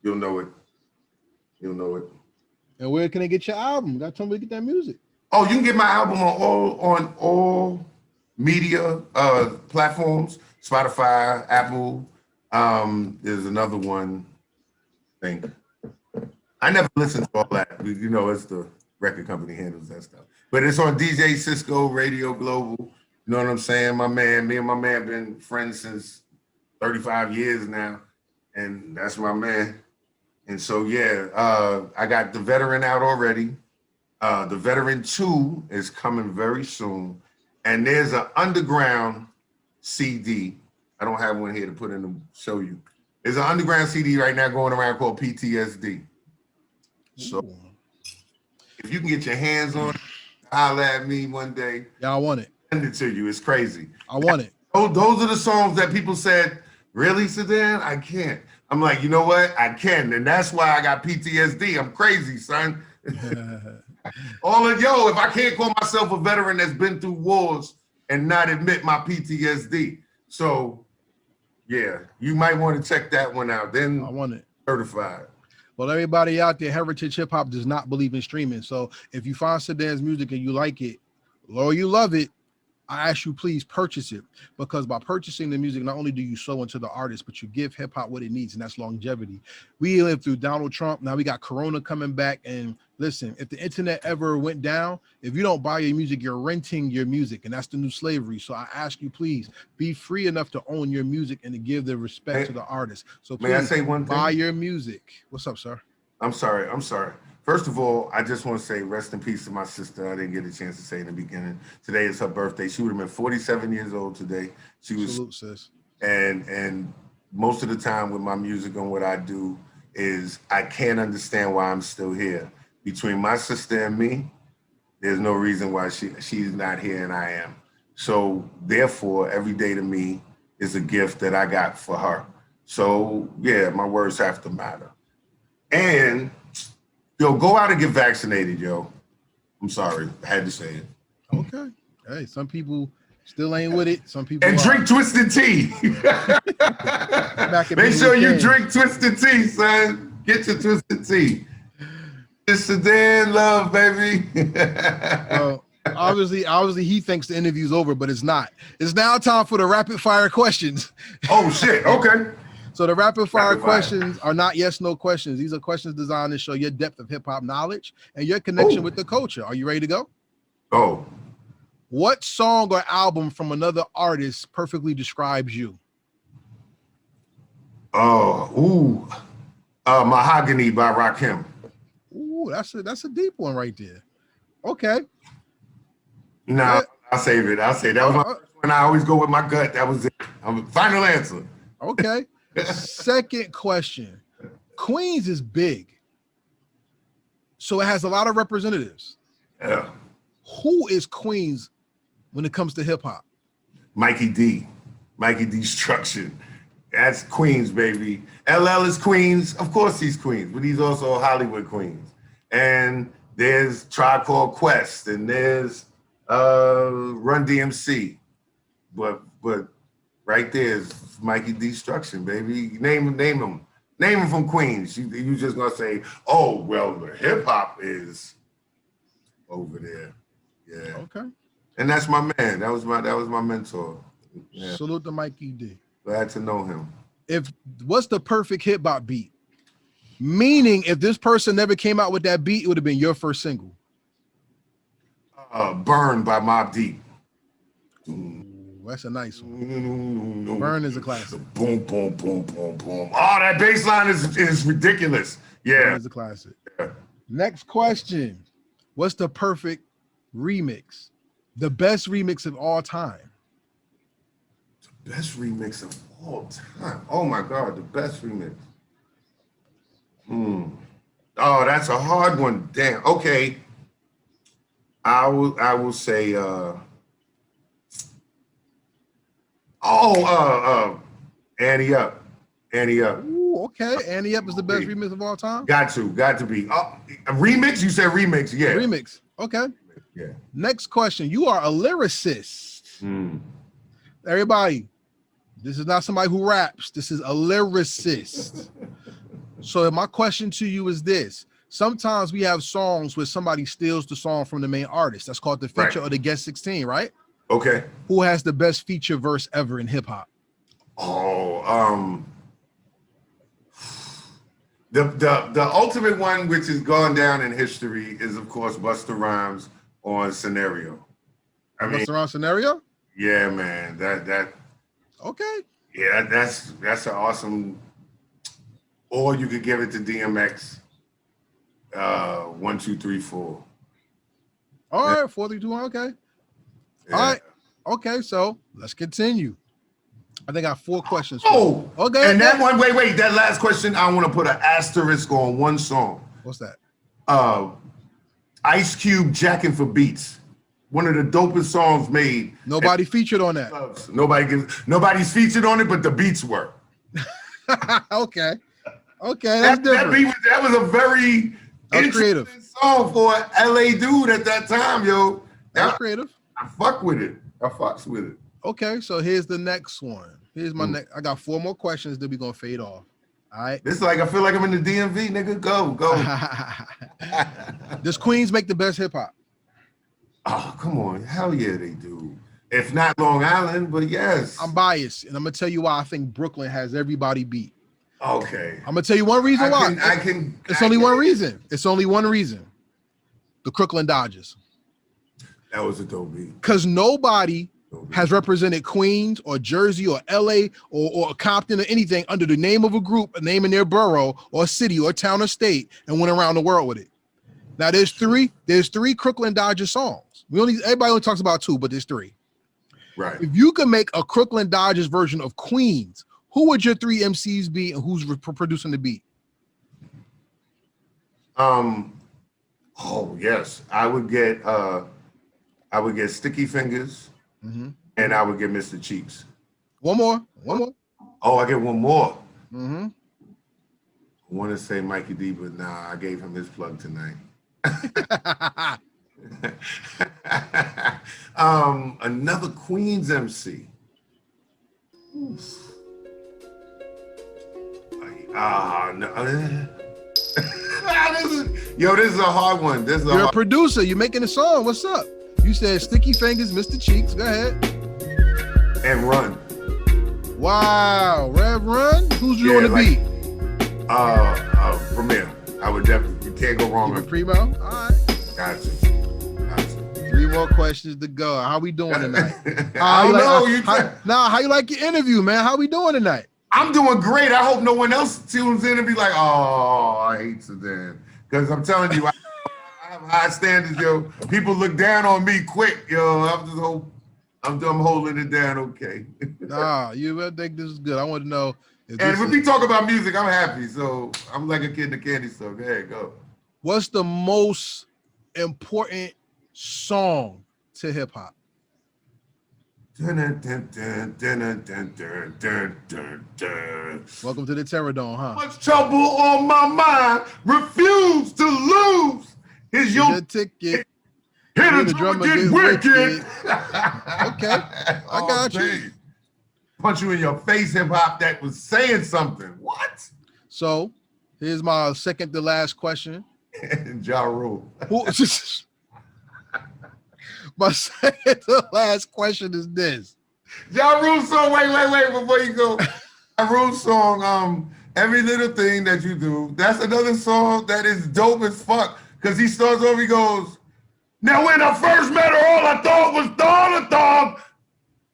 you'll know it. You'll know it. And where can they get your album? That's tell me to get that music. Oh, you can get my album on all media platforms, Spotify, Apple. There's another one. I never listened to all that. It's the record company handles that stuff. But it's on DJ Cisco, Radio Global. You know what I'm saying? Me and my man been friends since 35 years now. And that's my man. And so, I got The Veteran out already. The Veteran 2 is coming very soon. And there's an underground CD. I don't have one here to put in to show you. There's an underground CD right now going around called PTSD. So if you can get your hands on it, holler at me one day. Yeah, I want it. Send it to you. It's crazy. I want it. Those are the songs that people said, really, Sedan? I can't. I'm like, you know what? I can. And that's why I got PTSD. I'm crazy, son. If I can't call myself a veteran that's been through wars and not admit my PTSD. So, yeah, you might want to check that one out. Then I want it. Certified. Well, everybody out there, Heritage Hip Hop does not believe in streaming. So if you find Sedan's music and you like it, or you love it, I ask you, please purchase it, because by purchasing the music, not only do you sow into the artist, but you give hip hop what it needs, and that's longevity. We lived through Donald Trump. Now we got Corona coming back. And listen, if the internet ever went down, if you don't buy your music, you're renting your music, and that's the new slavery. So I ask you, please be free enough to own your music and to give the respect to the artist. So please, may I say one thing? buy your music. What's up, sir? I'm sorry. First of all, I just want to say rest in peace to my sister. I didn't get a chance to say in the beginning. Today is her birthday. She would have been 47 years old today. She was, salute, sis. And most of the time with my music and what I do is I can't understand why I'm still here. Between my sister and me, there's no reason why she's not here and I am. So therefore, every day to me is a gift that I got for her. So yeah, my words have to matter. And yo, go out and get vaccinated, yo. I'm sorry, I had to say it. Okay. Hey, some people still ain't with it. Some people and drink twisted tea. Make sure you drink twisted tea, son. Get your twisted tea. It's Sedan love, baby. Well, obviously he thinks the interview's over, but it's not. It's now time for the rapid fire questions. Oh shit, okay. So the rapid fire questions are not yes, no questions. These are questions designed to show your depth of hip hop knowledge and your connection with the culture. Are you ready to go? Oh. What song or album from another artist perfectly describes you? Mahogany by Rakim. Ooh, that's a deep one right there. Okay. No, I'll save it. I'll say that was my first one. I always go with my gut. That was it. Final answer. Okay. Second question. Queens is big, so it has a lot of representatives. Yeah. Who is Queens when it comes to hip hop? Mikey D. Mikey Destruction. That's Queens, baby. LL is Queens. Of course he's Queens, but he's also Hollywood Queens. And there's Tribe Called Quest, and there's Run DMC. But right there is Mikey Destruction, baby. Name him from Queens. You just gonna say, oh, well, the hip hop is over there. Yeah. Okay. And that's my man. That was my mentor. Yeah. Salute to Mikey D. Glad to know him. What's the perfect hip hop beat? Meaning, if this person never came out with that beat, it would have been your first single. Burn by Mobb Deep. That's a nice one. Burn is a classic. Boom, boom, boom, boom, boom. Oh, that bass line is ridiculous. Yeah. Burn is a classic. Yeah. Next question. What's the perfect remix? The best remix of all time. The best remix of all time. Oh my God, the best remix. Oh, that's a hard one. Damn. Okay. I will say Annie Up. Annie Up. Ooh, okay. Annie Up is the best remix of all time? Got to be. A remix? You said remix, yeah. Remix. Okay. Yeah. Next question. You are a lyricist. Everybody, this is not somebody who raps. This is a lyricist. So my question to you is this. Sometimes we have songs where somebody steals the song from the main artist. That's called the feature or the guest 16, right? Okay. Who has the best feature verse ever in hip hop? Oh, the ultimate one, which has gone down in history, is of course Busta Rhymes on Scenario. Busta Rhymes Scenario? Yeah, man. That. Okay. Yeah, that's an awesome. Or you could give it to DMX. 1, 2, 3, 4. All right, 4, 3, 2, 1. Okay. Yeah. All right. Okay, so let's continue. I think I got 4 questions. Oh, okay. And that one, wait. That last question, I want to put an asterisk on one song. What's that? Ice Cube, Jackin' for Beats. One of the dopest songs made. Nobody featured on that. Nobody's featured on it, but the beats were. Okay. That's different. That was a very creative song for an LA dude at that time, yo. That's creative. I fucks with it. Okay, so here's the next one. Here's my next. I got 4 more questions, then we're gonna fade off. All right. This is like I feel like I'm in the DMV, nigga. Go. Does Queens make the best hip hop? Oh, come on. Hell yeah, they do. If not Long Island, but yes. I'm biased, and I'm gonna tell you why I think Brooklyn has everybody beat. Okay. I'm gonna tell you one reason why. It's only one reason. It's only one reason. The Crooklyn Dodgers. That was a dope beat. Because nobody has represented Queens or Jersey or LA or Compton or anything under the name of a group, a name in their borough or city or town or state, and went around the world with it. Now there's three Crooklyn Dodgers songs. Everybody only talks about two, but there's three. Right. If you can make a Crooklyn Dodgers version of Queens, who would your three MCs be, and who's producing the beat? Oh yes, I would get Sticky Fingers, and I would get Mr. Cheeks. One more. Oh, I get one more. Mm-hmm. I want to say Mikey D, but nah, I gave him his plug tonight. Another Queens MC. No. This is a hard one. You're a producer. You're making a song. What's up? You said Sticky Fingers, Mr. Cheeks. Go ahead. And Run. Wow. Rev Run? Who's doing the beat? Premier. I would definitely, you can't go wrong with Primo. All right. Gotcha. 3 more questions to go. How we doing tonight? I don't know. How you like your interview, man? How we doing tonight? I'm doing great. I hope no one else tunes in and be like, "Oh, I hate Sedan," because I'm telling you, I have high standards, yo. People look down on me quick, yo. I'm holding it down, okay. Nah, I think this is good. I want to know. And when we talk about music, I'm happy. So I'm like a kid in a candy store. Go ahead, go. What's the most important song to hip hop? Welcome to the Terror Dome, huh? Much trouble on my mind. Refuse to lose. Here's your ticket. Hear the drummer get wicked. Okay, I got you. Punch you in your face, hip hop that was saying something. What? So here's my second to last question. Ja Rule. My second to last question is this. Ja Rule song, wait, before you go. Ja Rule song, Every Little Thing That You Do. That's another song that is dope as fuck. Because he starts over, he goes, now when I first met her, all I thought was dog.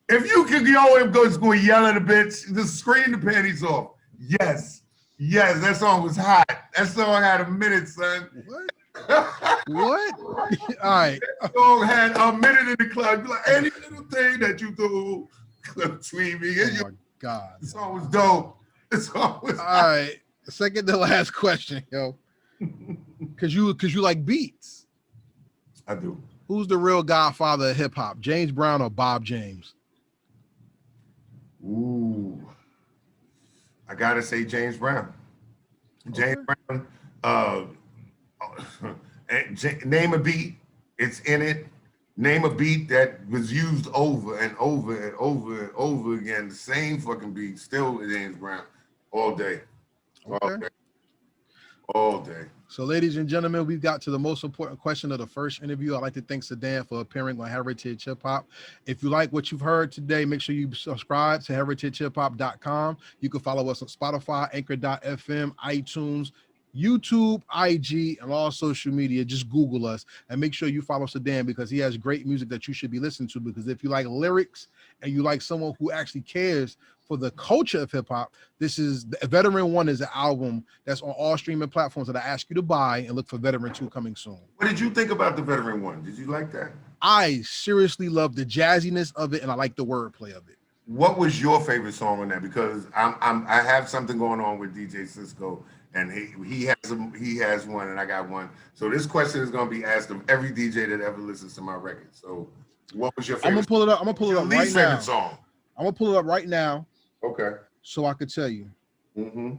If you could go and go and yell at a bitch, just scream the panties off. Yes, that song was hot. That song had a minute, son. What? All right. That song had a minute in the club. You're like, any little thing that you do, between me and you. Oh my God. The song was dope. The song was all right. Second to last question, yo. Cause you like beats. I do. Who's the real godfather of hip hop? James Brown or Bob James? Ooh. I gotta say James Brown. James Brown. Name a beat, it's in it. Name a beat that was used over and over and over and over again. The same fucking beat, still James Brown, all day. Okay. All day. So, ladies and gentlemen, we've got to the most important question of the first interview. I'd like to thank Sedan for appearing on Heritage Hip Hop. If you like what you've heard today, make sure you subscribe to heritagehiphop.com. You can follow us on Spotify, Anchor.fm, iTunes, YouTube, IG, and all social media. Just Google us and make sure you follow Sedan because he has great music that you should be listening to. Because if you like lyrics and you like someone who actually cares for the culture of hip hop, this is Veteran 1 is an album that's on all streaming platforms that I ask you to buy, and look for Veteran 2 coming soon. What did you think about the Veteran 1? Did you like that? I seriously love the jazziness of it, and I like the wordplay of it. What was your favorite song on that? Because I have something going on with DJ Cisco, and he has one, and I got one. So this question is going to be asked of every DJ that ever listens to my record. So what was your favorite? I'm gonna pull it up. I'm gonna pull it up right now. Song. I'm gonna pull it up right now. Okay. So I could tell you. Mm-hmm.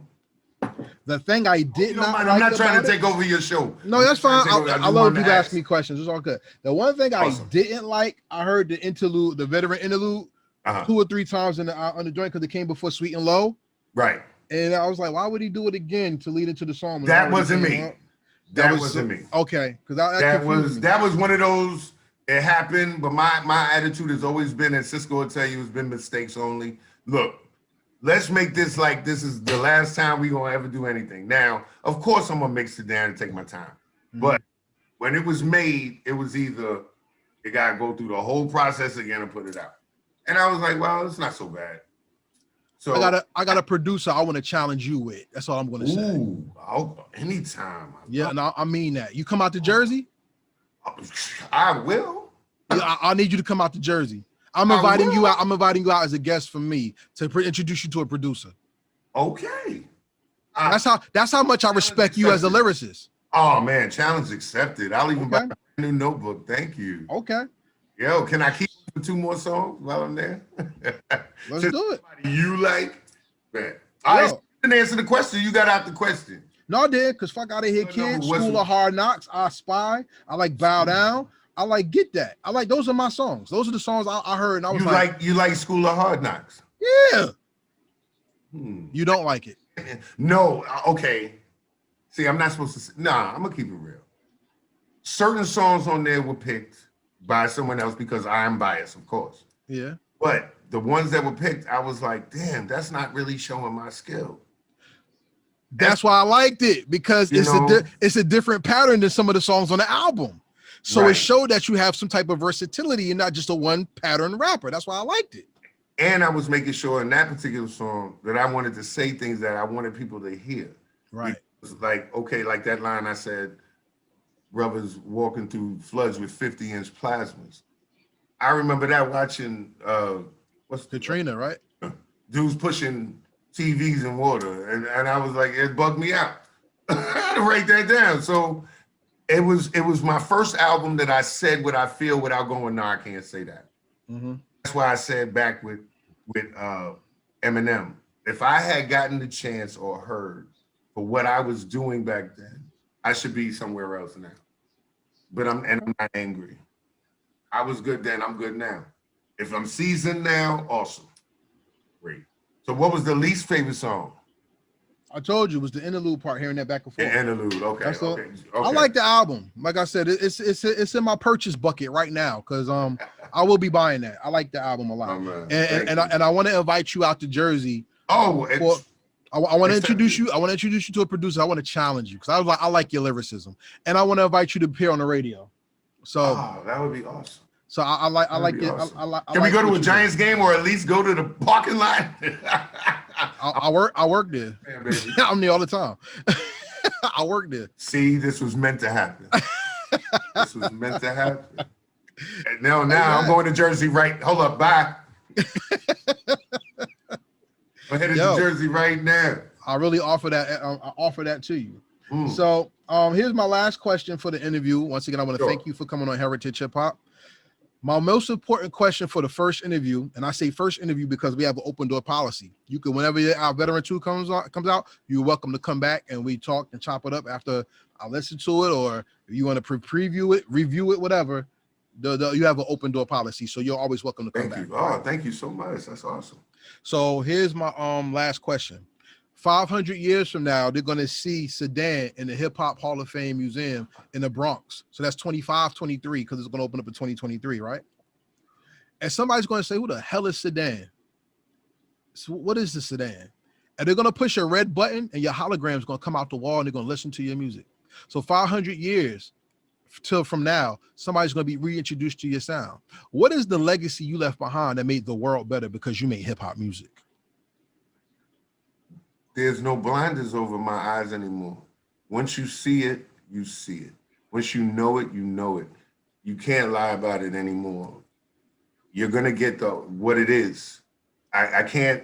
The thing I did not like I'm not trying to take over your show. No, that's fine. I love you ask me questions. It's all good. The one thing Awesome. I didn't like, I heard the interlude, the Veteran interlude, 2 or 3 times on the joint because it came before Sweet and Low. Right. And I was like, why would he do it again to lead into the song? That wasn't me. That wasn't me. Okay, because that was one of those. It happened, but my attitude has always been, and Cisco will tell you, it's been mistakes only. Look, let's make this like this is the last time we gonna ever do anything. Now, of course, I'm gonna mix it down and take my time. But when it was made, it was either you gotta go through the whole process again and put it out. And I was like, well, it's not so bad. So I got a producer I want to challenge you with. That's all I'm gonna say. Ooh, anytime. Yeah, and I mean that. You come out to Jersey? I will. Yeah, I need you to come out to Jersey. I'm inviting you out. I'm inviting you out as a guest for me to introduce you to a producer. Okay. That's how much I respect you as a lyricist. Oh man, challenge accepted. I'll even buy a new notebook. Thank you. Okay. Yo, can I keep for 2 more songs while I'm there? Let's do it. You like, man. I didn't answer the question. You got out the question. No, I did, because fuck out of here, kids. School of Hard Knocks. I Spy. I like Bow Down. I like Get That. I like, those are my songs. Those are the songs I heard. And I was you like School of Hard Knocks? Yeah. You don't like it? No. Okay. See, I'm not supposed to say, nah, I'm gonna keep it real. Certain songs on there were picked by someone else because I'm biased, of course. Yeah. But the ones that were picked, I was like, damn, that's not really showing my skill. That's why I liked it, because it's a different pattern than some of the songs on the album. So it showed that you have some type of versatility and not just a one pattern rapper. That's why I liked it. And I was making sure in that particular song that I wanted to say things that I wanted people to hear. Right. Like, okay, like that line I said, brothers walking through floods with 50-inch plasmas. I remember that watching what's Katrina, right? Dudes pushing TVs in water, and I was like, it bugged me out. I had to write that down. So it was my first album that I said what I feel without going, no, I can't say that. That's why I said back with Eminem, if I had gotten the chance or heard for what I was doing back then, I should be somewhere else now. But I'm not angry. I was good then, I'm good now. If I'm seasoned now, awesome. Great. So what was the least favorite song? I told you it was the interlude part, hearing that back and forth. The interlude, okay. I like the album. Like I said, it's in my purchase bucket right now, because I will be buying that. I like the album a lot. And I want to invite you out to Jersey. I want to introduce you. I want to introduce you to a producer. I want to challenge you, because I like your lyricism, and I want to invite you to appear on the radio. So that would be awesome. So I like it. Awesome. Can we go to a Giants game, or at least go to the parking lot? I work there. Man, I'm there all the time. I work there. See, this was meant to happen. This was meant to happen. And now I'm going to Jersey right. Hold up, bye. I'm headed to Jersey right now. I really offer that. I offer that to you. So here's my last question for the interview. Once again, I want to thank you for coming on Heritage Hip Hop. My most important question for the first interview, and I say first interview because we have an open door policy. You can, whenever our Veteran 2 comes out, you're welcome to come back and we talk and chop it up after I listen to it, or if you want to preview it, review it, whatever. You have an open door policy, so you're always welcome to come back. Oh, thank you so much. That's awesome. So here's my last question. 500 years from now, they're going to see Sedan in the Hip Hop Hall of Fame Museum in the Bronx. So that's 23, because it's going to open up in 2023, right? And somebody's going to say, who the hell is Sedan? So what is the Sedan? And they're going to push a red button, and your hologram's going to come out the wall, and they're going to listen to your music. So 500 years from now, somebody's going to be reintroduced to your sound. What is the legacy you left behind that made the world better because you made hip hop music? There's no blinders over my eyes anymore. Once you see it, you see it. Once you know it, you know it. You can't lie about it anymore. You're gonna get what it is. I can't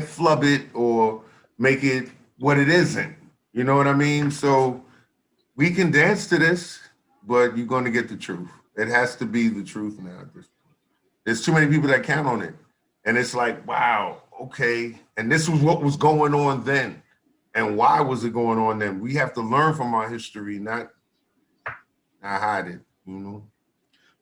flub it or make it what it isn't. You know what I mean? So we can dance to this, but you're gonna get the truth. It has to be the truth now at this point. There's too many people that count on it. And it's like, wow, okay. And this was what was going on then. And why was it going on then? We have to learn from our history, not hide it, you know?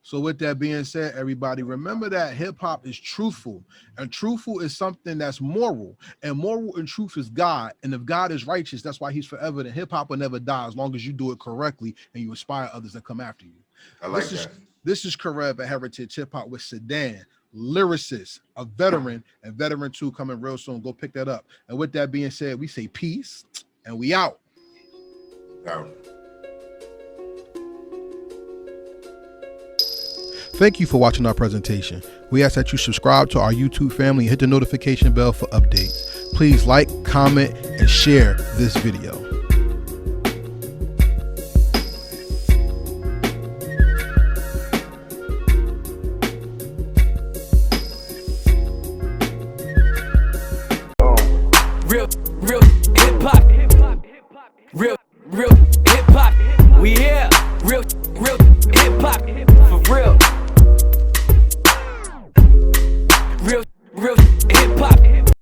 So with that being said, everybody, remember that hip hop is truthful, and truthful is something that's moral, and moral and truth is God. And if God is righteous, that's why he's forever. And hip hop will never die as long as you do it correctly and you inspire others to come after you. I like that. This is Karev at Heritage Hip Hop with Sedan, lyricist, a veteran, and Veteran 2 coming real soon. Go pick that up. And with that being said, we say peace, and we out. Out. Thank you for watching our presentation. We ask that you subscribe to our YouTube family and hit the notification bell for updates. Please like, comment, and share this video. Real hip hop. Real